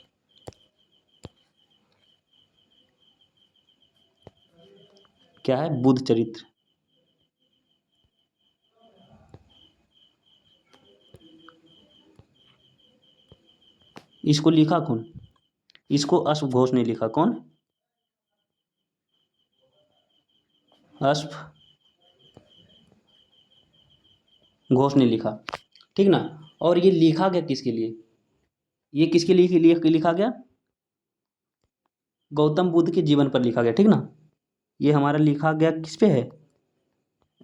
क्या है? बुद्ध चरित्र। इसको लिखा कौन? इसको अश्व घोष ने लिखा। कौन? अश्व घोष ने लिखा, ठीक ना। और ये लिखा गया किसके लिए? ये किसके लिए लिखा गया? गौतम बुद्ध के जीवन पर लिखा गया, ठीक ना। ये हमारा लिखा गया किस पे है?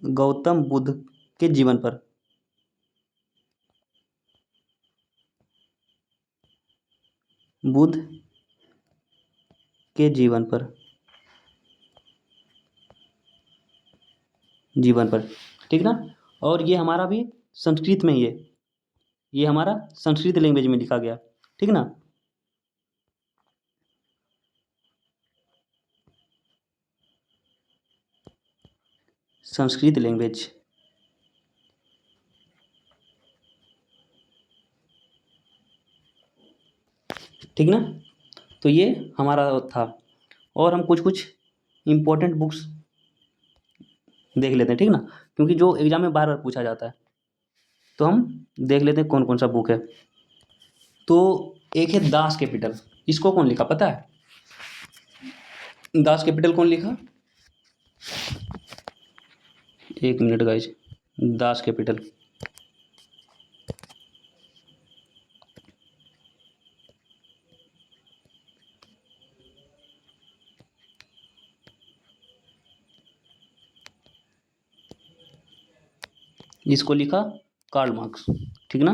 गौतम बुद्ध के जीवन पर। बुद्ध के जीवन पर, जीवन पर, ठीक ना। और ये हमारा भी संस्कृत में ही है, ये हमारा संस्कृत लैंग्वेज में लिखा गया, ठीक ना। संस्कृत लैंग्वेज, ठीक ना। तो ये हमारा था। और हम कुछ कुछ इम्पोर्टेंट बुक्स देख लेते हैं, ठीक ना, क्योंकि जो एग्जाम में बार बार पूछा जाता है। तो हम देख लेते हैं कौन कौन सा बुक है। तो एक है दास कैपिटल। इसको कौन लिखा पता है? दास कैपिटल कौन लिखा? एक मिनट गाइज। दास कैपिटल, इसको लिखा कार्ल मार्क्स, ठीक ना।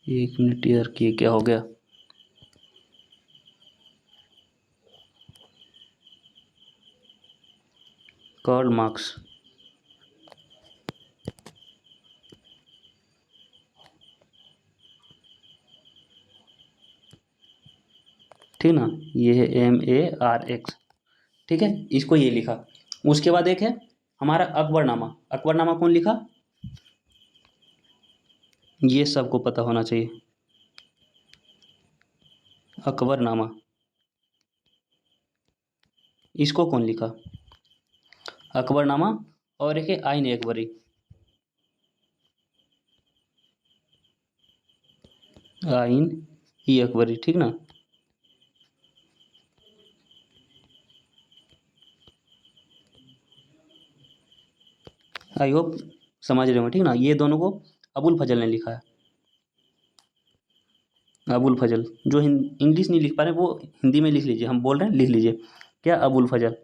एक मिनट यार, ये क्या हो गया? कार्ल मार्क्स, ठीक ना। ये है MARX, ठीक है। इसको ये लिखा। उसके बाद एक है हमारा अकबरनामा। अकबरनामा कौन लिखा? ये सबको पता होना चाहिए। अकबरनामा, इसको कौन लिखा? अकबरनामा। और एक है आइन अकबरी। आइन ई अकबरी, ठीक ना। आई होप समझ रहे हो, ठीक ना। ये दोनों को अबुल फजल ने लिखा है, अबुल फजल। जो इंग्लिश नहीं लिख पा रहे वो हिंदी में लिख लीजिए, हम बोल रहे हैं लिख लीजिए, क्या, अबुल फजल।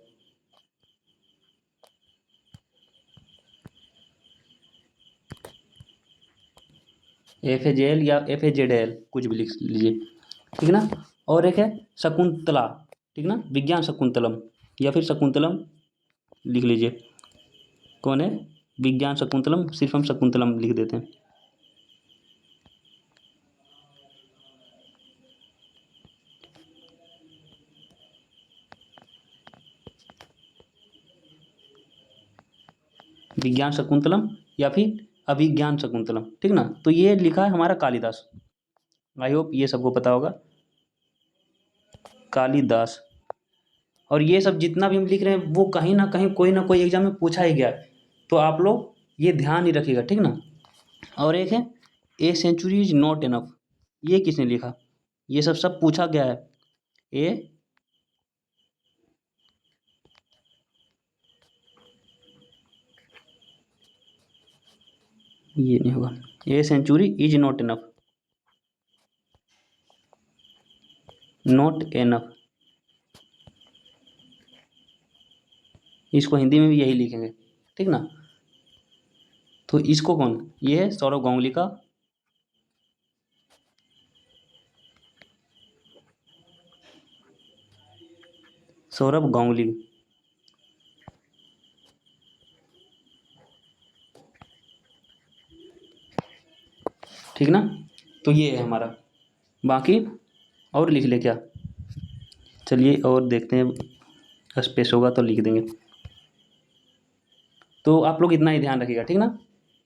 FAJL या FAZL कुछ भी लिख लीजिए, ठीक ना। और एक है शकुंतला, ठीक ना, विज्ञान शकुंतलम या फिर शकुंतलम लिख लीजिए। कौन है, विज्ञान शकुंतलम, सिर्फ हम शकुंतलम लिख देते हैं। विज्ञान शकुंतलम या फिर अभिज्ञान शकुंतलम, ठीक ना। तो ये लिखा है हमारा कालिदास। आई होप ये सबको पता होगा, कालिदास। और ये सब जितना भी हम लिख रहे हैं वो कहीं ना कोई एग्जाम में पूछा ही गया है, तो आप लोग ये ध्यान ही रखिएगा, ठीक ना। और एक है a century is not enough, ये किसने लिखा, ये सब पूछा गया है। ए, ये नहीं होगा, a century is not enough, not enough, इसको हिंदी में भी यही लिखेंगे, ठीक ना। तो इसको कौन, ये है सौरव गांगुली का, सौरभ गांगुली। ठीक ना। तो ये है हमारा, बाकी और लिख ले क्या, चलिए और देखते हैं, स्पेस होगा तो लिख देंगे। तो आप लोग इतना ही ध्यान रखिएगा, ठीक ना।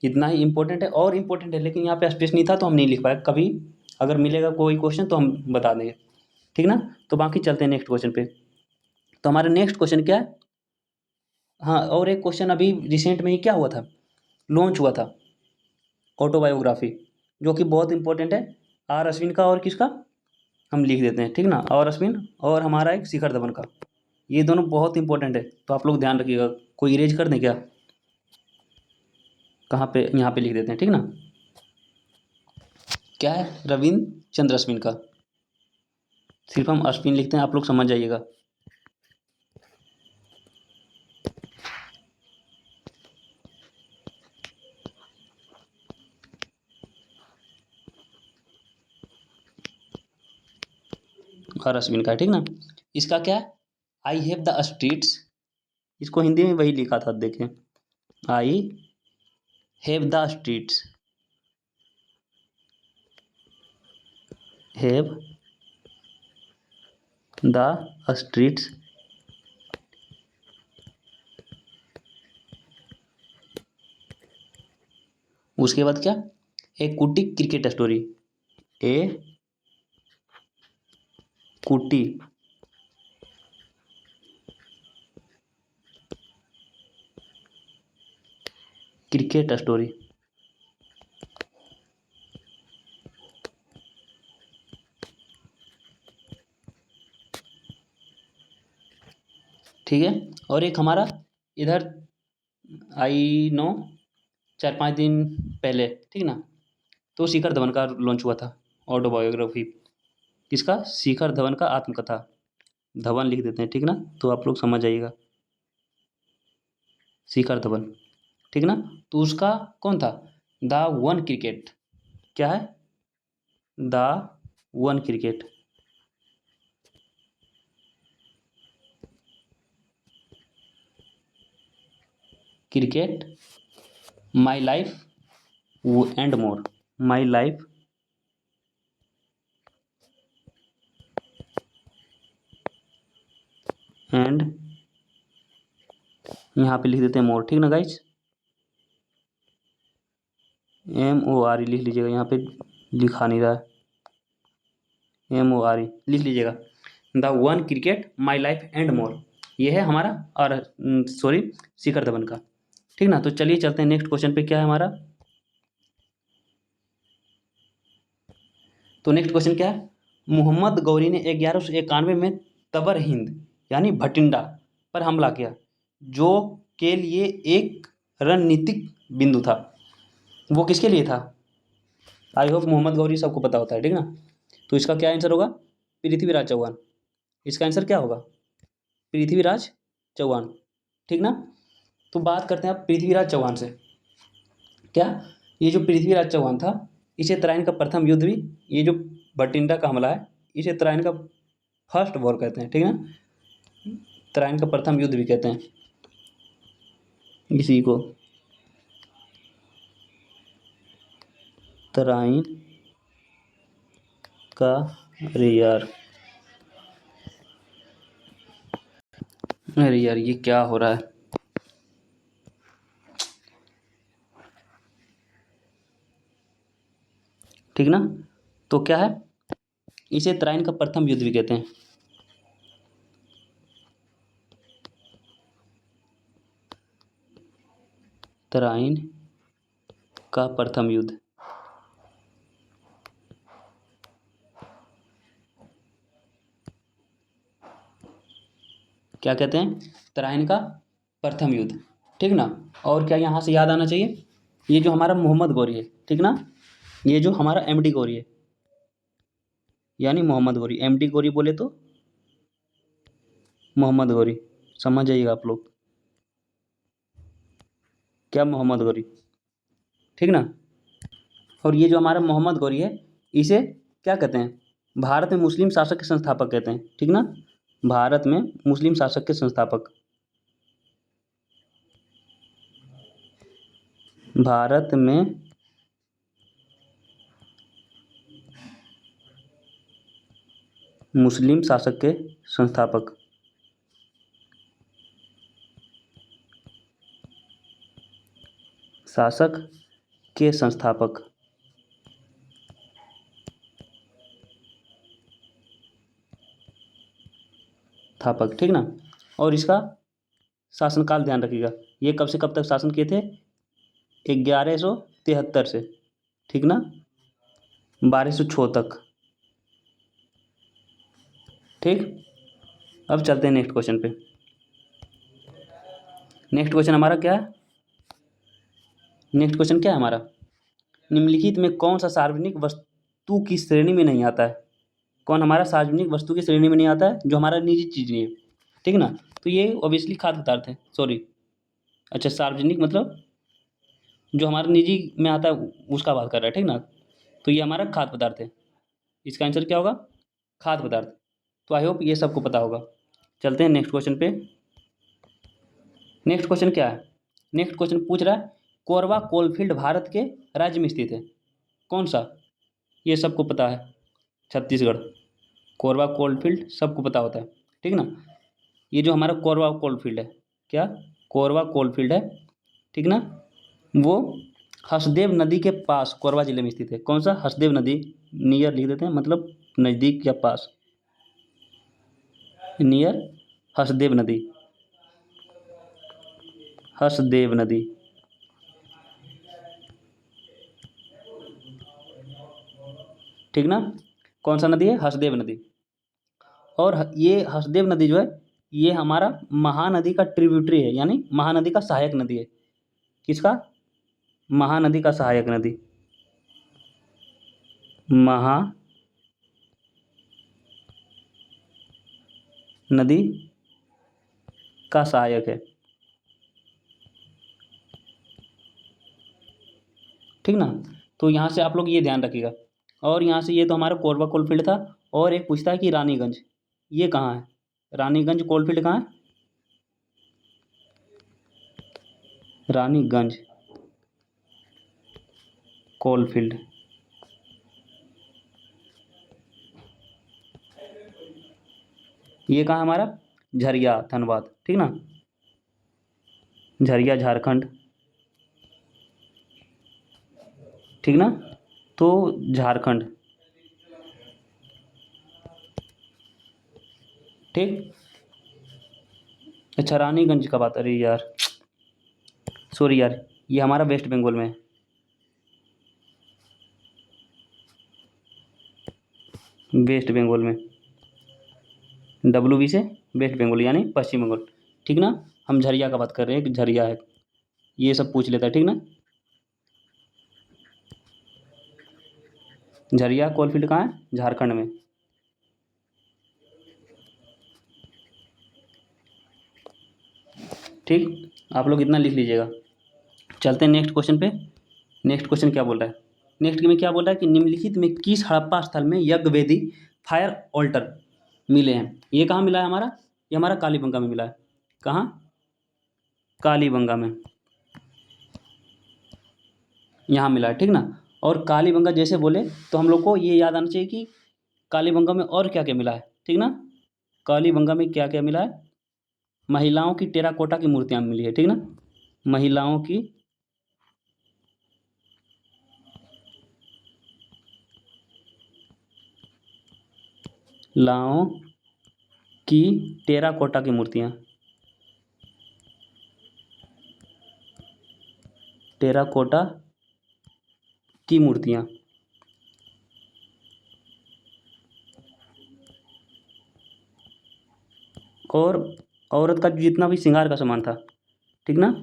इतना ही इंपॉर्टेंट है, और इम्पोर्टेंट है, लेकिन यहाँ पे स्पेस नहीं था तो हम नहीं लिख पाए। कभी अगर मिलेगा कोई क्वेश्चन तो हम बता देंगे, ठीक ना। तो बाकी चलते हैं नेक्स्ट क्वेश्चन पे। तो हमारा नेक्स्ट क्वेश्चन क्या है, हाँ, और एक क्वेश्चन अभी रिसेंट में ही क्या हुआ था, लॉन्च हुआ था, ऑटोबायोग्राफी, जो कि बहुत इंपॉर्टेंट है। आर अश्विन का और किसका, हम लिख देते हैं, ठीक ना, और अश्विन और हमारा एक शिखर धवन का। ये दोनों बहुत इंपॉर्टेंट है, तो आप लोग ध्यान रखिएगा। कोई इरेज कर दें क्या, कहाँ पे, यहाँ पे लिख देते हैं, ठीक ना। क्या है, रविंद्र चंद्र अश्विन का, सिर्फ हम अश्विन लिखते हैं, आप लोग समझ जाइएगा। और अश्विन का है, ठीक ना। इसका क्या है, आई हैव द स्ट्रीट्स, इसको हिंदी में वही लिखा था, देखें, I have the streets, have the streets. उसके बाद क्या, ए कुटी क्रिकेट स्टोरी, ए कुटी क्रिकेट स्टोरी, ठीक है। और एक हमारा इधर आई नो 4-5 दिन पहले, ठीक ना, तो शिखर धवन का लॉन्च हुआ था, ऑटोबायोग्राफी, किसका, शिखर धवन का आत्मकथा, धवन लिख देते हैं, ठीक ना। तो आप लोग समझ जाइएगा, शिखर धवन, ठीक ना। तो उसका कौन था, द वन क्रिकेट, क्या है, the one cricket, cricket, my life and more, my life and, यहाँ पे लिख देते हैं मोर, ठीक ना गाइज, MORE लिख लीजिएगा, यहाँ पे लिखा नहीं रहा है, MORE लिख लीजिएगा, the one cricket my life and more, ये है हमारा, और सॉरी, शिखर धवन का, ठीक ना। तो चलिए चलते हैं नेक्स्ट क्वेश्चन पे, क्या है हमारा, तो नेक्स्ट क्वेश्चन क्या है, मोहम्मद गौरी ने 1191 में तबर हिंद यानी भटिंडा पर हमला किया, जो के लिए एक रणनीतिक बिंदु था। वो किसके लिए था? आई होप मोहम्मद गौरी सबको पता होता है, ठीक ना। तो इसका क्या आंसर होगा? पृथ्वीराज चौहान। इसका आंसर क्या होगा? पृथ्वीराज चौहान, ठीक ना। तो बात करते हैं आप पृथ्वीराज चौहान से। क्या ये जो पृथ्वीराज चौहान था, इसे तराइन का प्रथम युद्ध भी, ये जो भटिंडा का हमला है, इसे तराइन का फर्स्ट वॉर कहते हैं, ठीक ना। तराइन का प्रथम युद्ध भी कहते हैं इसी को। तराइन का, अरे यार, अरे यार ये क्या हो रहा है, ठीक ना। तो क्या है, इसे तराइन का प्रथम युद्ध भी कहते हैं। तराइन का प्रथम युद्ध, क्या कहते हैं? तराइन का प्रथम युद्ध, ठीक ना। और क्या यहाँ से याद आना चाहिए, ये जो हमारा मोहम्मद गौरी है, ठीक ना, ये जो हमारा एमडी गौरी है, यानी मोहम्मद गौरी, एमडी गौरी बोले तो मोहम्मद गौरी, समझ जाइएगा आप लोग, क्या मोहम्मद गौरी, ठीक ना। और ये जो हमारा मोहम्मद गौरी है, इसे क्या कहते हैं? भारत में मुस्लिम शासक के संस्थापक कहते हैं, ठीक ना। भारत में मुस्लिम शासक के संस्थापक, भारत में मुस्लिम शासक के संस्थापक, शासक के संस्थापक, स्थापक, ठीक ना। और इसका शासनकाल ध्यान रखिएगा, ये कब से कब तक शासन किए थे? 1173 से, ठीक ना, 1206 तक, ठीक। अब चलते हैं नेक्स्ट क्वेश्चन पे। नेक्स्ट क्वेश्चन हमारा क्या है? नेक्स्ट क्वेश्चन क्या है हमारा, निम्नलिखित में कौन सा सार्वजनिक वस्तु की श्रेणी में नहीं आता है? कौन हमारा सार्वजनिक वस्तु की श्रेणी में नहीं आता है, जो हमारा निजी चीज़ नहीं है, ठीक ना। तो ये ऑब्वियसली खाद्य पदार्थ है, सॉरी, अच्छा सार्वजनिक मतलब जो हमारा निजी में आता है उसका बात कर रहा है, ठीक ना। तो ये हमारा खाद्य पदार्थ है, इसका आंसर क्या होगा? खाद्य पदार्थ। तो आई होप ये सबको पता होगा। चलते हैं नेक्स्ट क्वेश्चन पे। नेक्स्ट क्वेश्चन क्या है? नेक्स्ट क्वेश्चन पूछ रहा है, कोरबा कोलफील्ड भारत के राज्य में स्थित है, कौन सा? ये सबको पता है, छत्तीसगढ़। कोरबा कोलफील्ड सबको पता होता है, ठीक ना। ये जो हमारा कोरबा कोलफील्ड है, क्या कोरबा कोलफील्ड है, ठीक ना, वो हसदेव नदी के पास कोरबा जिले में स्थित है। कौन सा? हसदेव नदी, नियर लिख देते हैं, मतलब नज़दीक या पास, नियर हसदेव नदी, हसदेव नदी, ठीक ना। कौन सा नदी है? हसदेव नदी। और ये हसदेव नदी जो है, ये हमारा महानदी का ट्रिब्यूटरी है, यानी महानदी का सहायक नदी है। किसका? महानदी का सहायक नदी, महानदी का सहायक है, ठीक ना। तो यहाँ से आप लोग ये ध्यान रखिएगा। और यहाँ से ये तो हमारा कोरबा कोलफील्ड था, और एक पूछता है कि रानीगंज ये कहाँ है? रानीगंज कोलफील्ड कहाँ है? रानीगंज कोलफील्ड, ये कहाँ है हमारा? झरिया धनबाद, ठीक ना, झरिया झारखंड, ठीक ना। तो झारखंड, ठीक। अच्छा रानीगंज का बात, अरे यार सॉरी यार, ये हमारा वेस्ट बंगाल में है, वेस्ट बंगाल में, WB से वेस्ट बंगाल यानी पश्चिम बंगाल, ठीक ना। हम झरिया का बात कर रहे हैं कि झरिया है, ये सब पूछ लेता है, ठीक ना। झरिया कोलफील्ड कहाँ है? झारखंड में। ठीक, आप लोग इतना लिख लीजिएगा। चलते हैं नेक्स्ट क्वेश्चन पे। नेक्स्ट क्वेश्चन क्या बोल रहा है? नेक्स्ट में क्या बोल रहा है कि निम्नलिखित में किस हड़प्पा स्थल में यज्ञ वेदी फायर ऑल्टर मिले हैं? ये कहाँ मिला है हमारा? ये हमारा कालीबंगा में मिला है। कहाँ? कालीबंगा में, यहाँ मिला है, ठीक ना। और कालीबंगा जैसे बोले तो हम लोग को ये याद आना चाहिए कि कालीबंगा में और क्या क्या मिला है, ठीक ना। कालीबंगा में क्या क्या मिला है? महिलाओं की टेराकोटा की मूर्तियाँ मिली है, ठीक ना। महिलाओं की लाओं की टेराकोटा की मूर्तियाँ, टेराकोटा की मूर्तियाँ। और औरत का जितना भी श्रृंगार का सामान था, ठीक ना,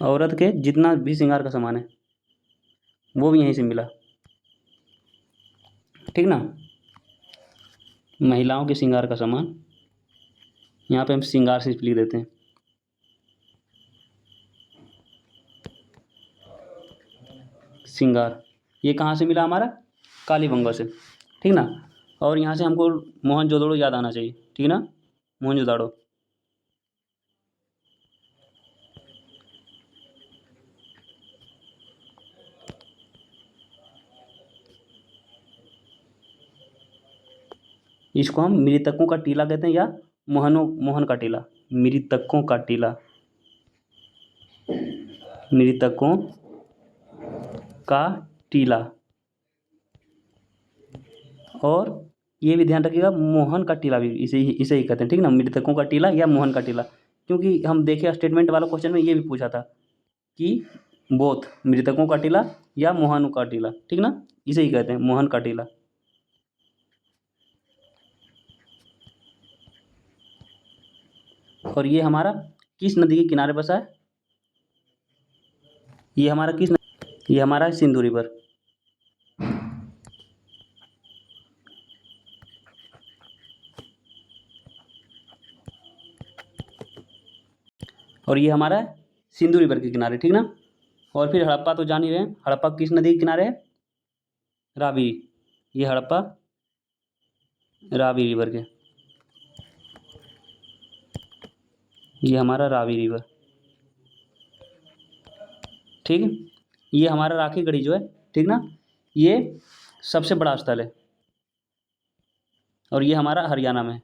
औरत के जितना भी श्रृंगार का सामान है वो भी यहीं से मिला, ठीक ना। महिलाओं के श्रृंगार का सामान, यहाँ पे हम श्रृंगार सिर्फ लिख देते हैं। श्रृंगार ये कहाँ से मिला? हमारा कालीबंगा से, ठीक ना। और यहाँ से हमको मोहनजोदड़ो याद आना चाहिए, ठीक ना, मोहनजोदड़ो। इसको हम मृतकों का टीला कहते हैं या मोहन का टीला, मृतकों का टीला, मृतकों का टीला। और ये भी ध्यान रखिएगा, मोहन का टीला भी इसे ही कहते हैं, ठीक ना, मृतकों का टीला या मोहन का टीला। क्योंकि हम देखे स्टेटमेंट वाला क्वेश्चन में ये भी पूछा था कि बोथ मृतकों का टीला या मोहन का टीला, ठीक ना, इसे ही कहते हैं मोहन का टीला। और ये हमारा किस नदी के किनारे बसा है? ये हमारा ये हमारा सिंधु रिवर। और ये हमारा सिंधु रिवर के किनारे, ठीक ना। और फिर हड़प्पा तो जान ही रहे हैं, हड़प्पा किस नदी के किनारे है? रावी। ये हड़प्पा रावी रिवर के, ये हमारा रावी रिवर, ठीक है। ये हमारा राखी गढ़ी जो है, ठीक ना, ये सबसे बड़ा स्थल है। और ये हमारा हरियाणा में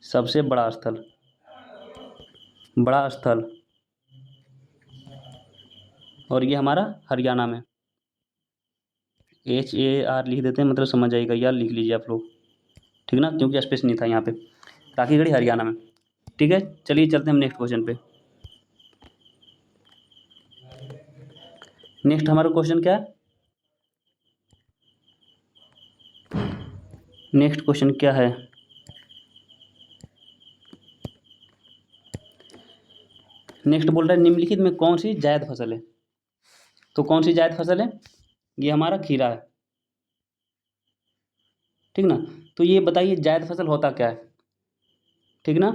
सबसे बड़ा स्थल, बड़ा स्थल। और ये हमारा हरियाणा में, HAR लिख देते हैं, मतलब समझ आएगा, यार लिख लीजिए आप लोग, ठीक ना, क्योंकि स्पेस नहीं था यहाँ पे। राखी गढ़ी हरियाणा में, ठीक है। चलिए चलते हैं हम नेक्स्ट क्वेश्चन पे। नेक्स्ट हमारा क्वेश्चन क्या है? नेक्स्ट क्वेश्चन क्या है? नेक्स्ट बोल रहा है निम्नलिखित में कौन सी जायद फसल है? तो कौन सी जायद फसल है? ये हमारा खीरा है, ठीक ना। तो ये बताइए जायद फसल होता क्या है, ठीक ना,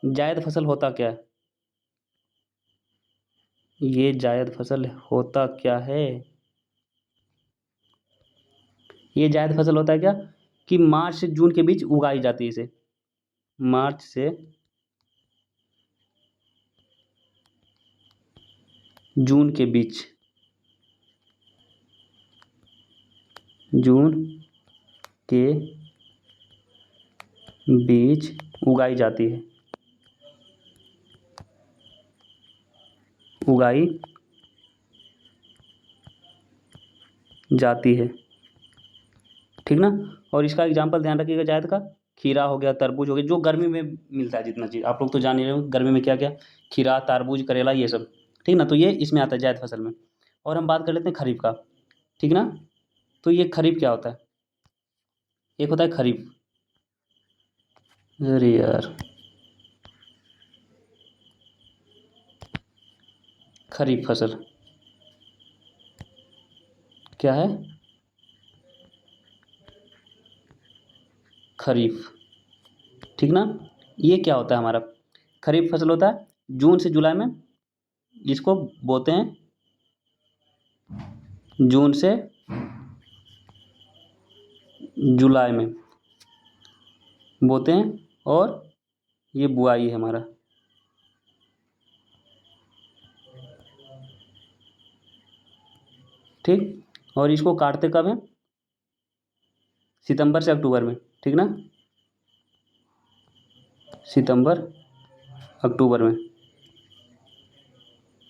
जायद फसल होता क्या है? ये जायद फसल होता क्या है? ये जायद फसल होता है क्या कि मार्च से जून के बीच उगाई जाती है इसे, मार्च से जून के बीच, जून के बीच उगाई जाती है, उगाई जाती है, ठीक ना। और इसका एग्जाम्पल ध्यान रखिएगा, जायद का खीरा हो गया, तरबूज हो गया, जो गर्मी में मिलता है जितना चीज़, आप लोग तो जान ही रहे हो गर्मी में क्या क्या, खीरा, तरबूज, करेला, ये सब, ठीक ना। तो ये इसमें आता है जायद फसल में। और हम बात कर लेते हैं खरीफ का, ठीक ना। तो ये खरीफ क्या होता है? एक होता है खरीफ। अरे यार, खरीफ फसल क्या है? खरीफ, ठीक ना। ये क्या होता है हमारा? खरीफ फसल होता है जून से जुलाई में, जिसको बोते हैं जून से जुलाई में बोते हैं, और ये बुआई है हमारा। ठीक, और इसको काटते कब है? सितंबर से अक्टूबर में, ठीक ना। सितंबर अक्टूबर में,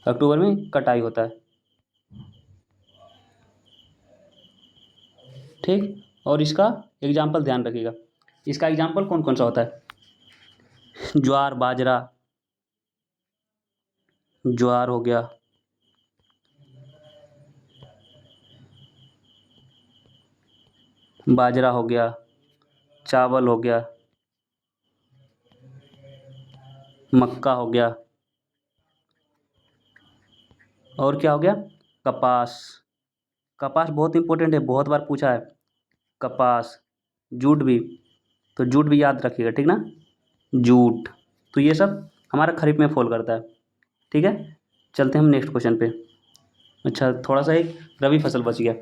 अक्टूबर में कटाई होता है। ठीक, और इसका एग्जाम्पल ध्यान रखिएगा। इसका एग्जाम्पल कौन कौन सा होता है? ज्वार, बाजरा, ज्वार हो गया, बाजरा हो गया, चावल हो गया, मक्का हो गया, और क्या हो गया? कपास। कपास बहुत इंपॉर्टेंट है, बहुत बार पूछा है। कपास, जूट भी, तो जूट भी याद रखिएगा, ठीक ना। जूट, तो ये सब हमारा खरीफ में फॉल करता है। ठीक है, चलते हैं हम नेक्स्ट क्वेश्चन पे। अच्छा, थोड़ा सा एक रबी फसल बच गया,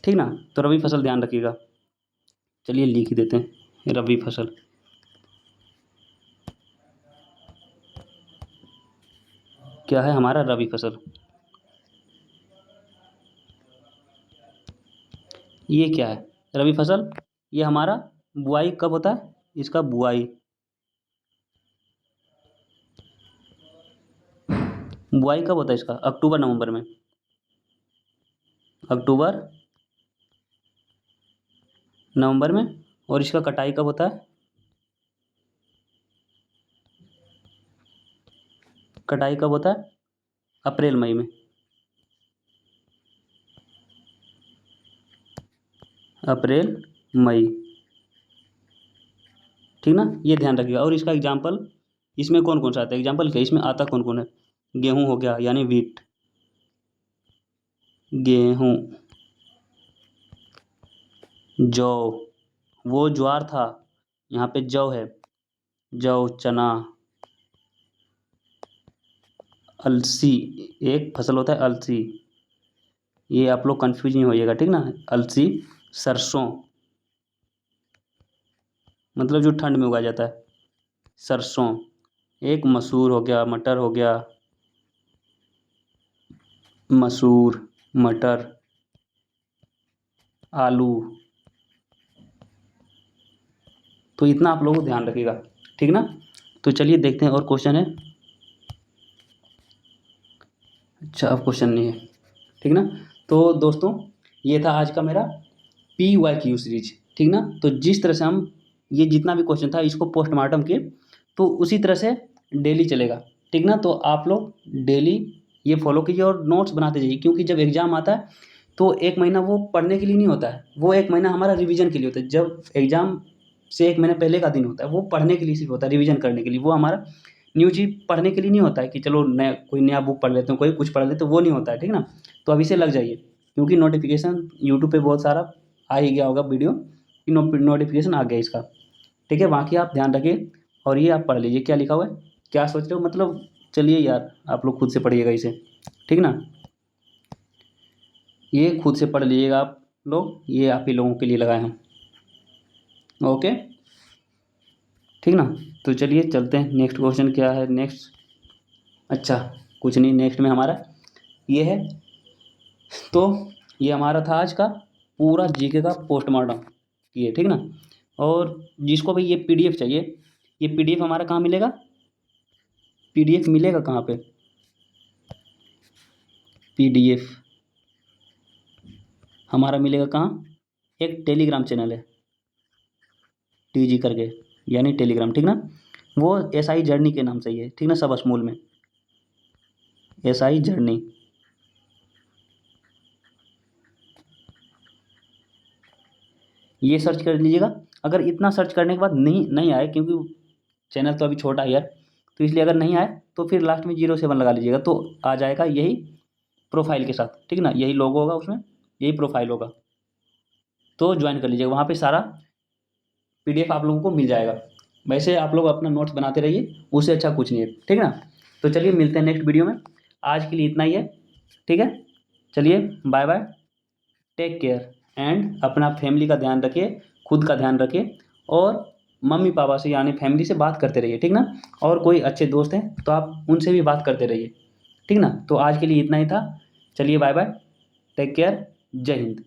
ठीक ना। तो रबी फसल ध्यान रखिएगा। चलिए लिख ही देते हैं रबी फसल। क्या है हमारा रबी फसल? ये क्या है रबी फसल? ये हमारा बुआई कब होता है? इसका बुआई, बुआई कब होता है इसका? अक्टूबर नवंबर में। अक्टूबर नवंबर में। और इसका कटाई कब होता है? कटाई कब होता है? अप्रैल मई में। अप्रैल मई, ठीक ना। ये ध्यान रखिएगा। और इसका एग्जाम्पल इसमें कौन कौन सा आता है? एग्जाम्पल क्या इसमें आता कौन कौन है? गेहूं हो गया, यानी वीट, गेहूं, जौ, वो ज्वार था, यहाँ पे जौ है, जौ, चना, अलसी, एक फसल होता है अलसी, ये आप लोग कंफ्यूज नहीं होइएगा, ठीक ना। अलसी, सरसों, मतलब जो ठंड में उगाया जाता है, सरसों। एक मसूर हो गया, मटर हो गया, मसूर, मटर, आलू। तो इतना आप लोगों को ध्यान रखिएगा, ठीक ना। तो चलिए देखते हैं और क्वेश्चन है। अच्छा, अब क्वेश्चन नहीं है, ठीक ना। तो दोस्तों, ये था आज का मेरा PYQ सीरीज, ठीक ना। तो जिस तरह से हम ये जितना भी क्वेश्चन था इसको पोस्टमार्टम के, तो उसी तरह से डेली चलेगा, ठीक ना। तो आप लोग डेली ये फॉलो कीजिए और नोट्स बनाते जाइए, क्योंकि जब एग्ज़ाम आता है तो एक महीना वो पढ़ने के लिए नहीं होता है, वो एक महीना हमारा रिवीजन के लिए होता है। जब एग्ज़ाम से एक महीने पहले का दिन होता है वो पढ़ने के लिए सिर्फ होता है, रिवीजन करने के लिए। वो हमारा न्यू चीज़ पढ़ने के लिए नहीं होता है कि चलो नया कोई नया बुक पढ़ लेते हैं, कोई कुछ पढ़ लेते हैं, वो नहीं होता है, ठीक ना। तो अभी से लग जाइए, क्योंकि नोटिफिकेशन यूट्यूब पे बहुत सारा आ ही गया होगा वीडियो कि नोटिफिकेशन आ गया इसका, ठीक है। बाकी आप ध्यान रखिए और ये आप पढ़ लीजिए क्या लिखा हुआ है, क्या सोच रहे हो, मतलब चलिए यार आप लोग खुद से पढ़िएगा इसे, ठीक ना। ये खुद से पढ़ लीजिएगा आप लोग, ये आप ही लोगों के लिए लगाए हैं, ओके, ठीक ना। तो चलिए चलते हैं नेक्स्ट क्वेश्चन क्या है नेक्स्ट। अच्छा, कुछ नहीं, नेक्स्ट में हमारा ये है। तो ये हमारा था आज का पूरा जीके का पोस्टमार्टम, ये ठीक ना। और जिसको भी ये पीडीएफ चाहिए, ये पीडीएफ हमारा कहाँ मिलेगा? पीडीएफ मिलेगा कहाँ पे? पीडीएफ हमारा मिलेगा कहाँ? एक टेलीग्राम चैनल है, TG करके, यानी टेलीग्राम, ठीक ना। वो SI जर्नी के नाम से ही है, ठीक ना, सब स्मॉल में, SI जर्नी। ये सर्च कर लीजिएगा। अगर इतना सर्च करने के बाद नहीं आए, क्योंकि चैनल तो अभी छोटा है यार, तो इसलिए अगर नहीं आए तो फिर लास्ट में 07 लगा लीजिएगा, तो आ जाएगा यही प्रोफाइल के साथ, ठीक ना, यही लोगो होगा उसमें, यही प्रोफाइल होगा, तो ज्वाइन कर लीजिएगा। वहाँ पे सारा PDF आप लोगों को मिल जाएगा। वैसे आप लोग अपना नोट्स बनाते रहिए, उससे अच्छा कुछ नहीं है, ठीक ना। तो चलिए मिलते हैं नेक्स्ट वीडियो में, आज के लिए इतना ही है, ठीक है। चलिए bye bye, take care, and अपना फैमिली का ध्यान रखिए, खुद का ध्यान रखिए, और मम्मी पापा से यानी फैमिली से बात करते रहिए, ठीक ना। और कोई अच्छे दोस्त हैं तो आप उनसे भी बात करते रहिए, ठीक ना। तो आज के लिए इतना ही था, चलिए बाय बाय, टेक केयर, जय हिंद।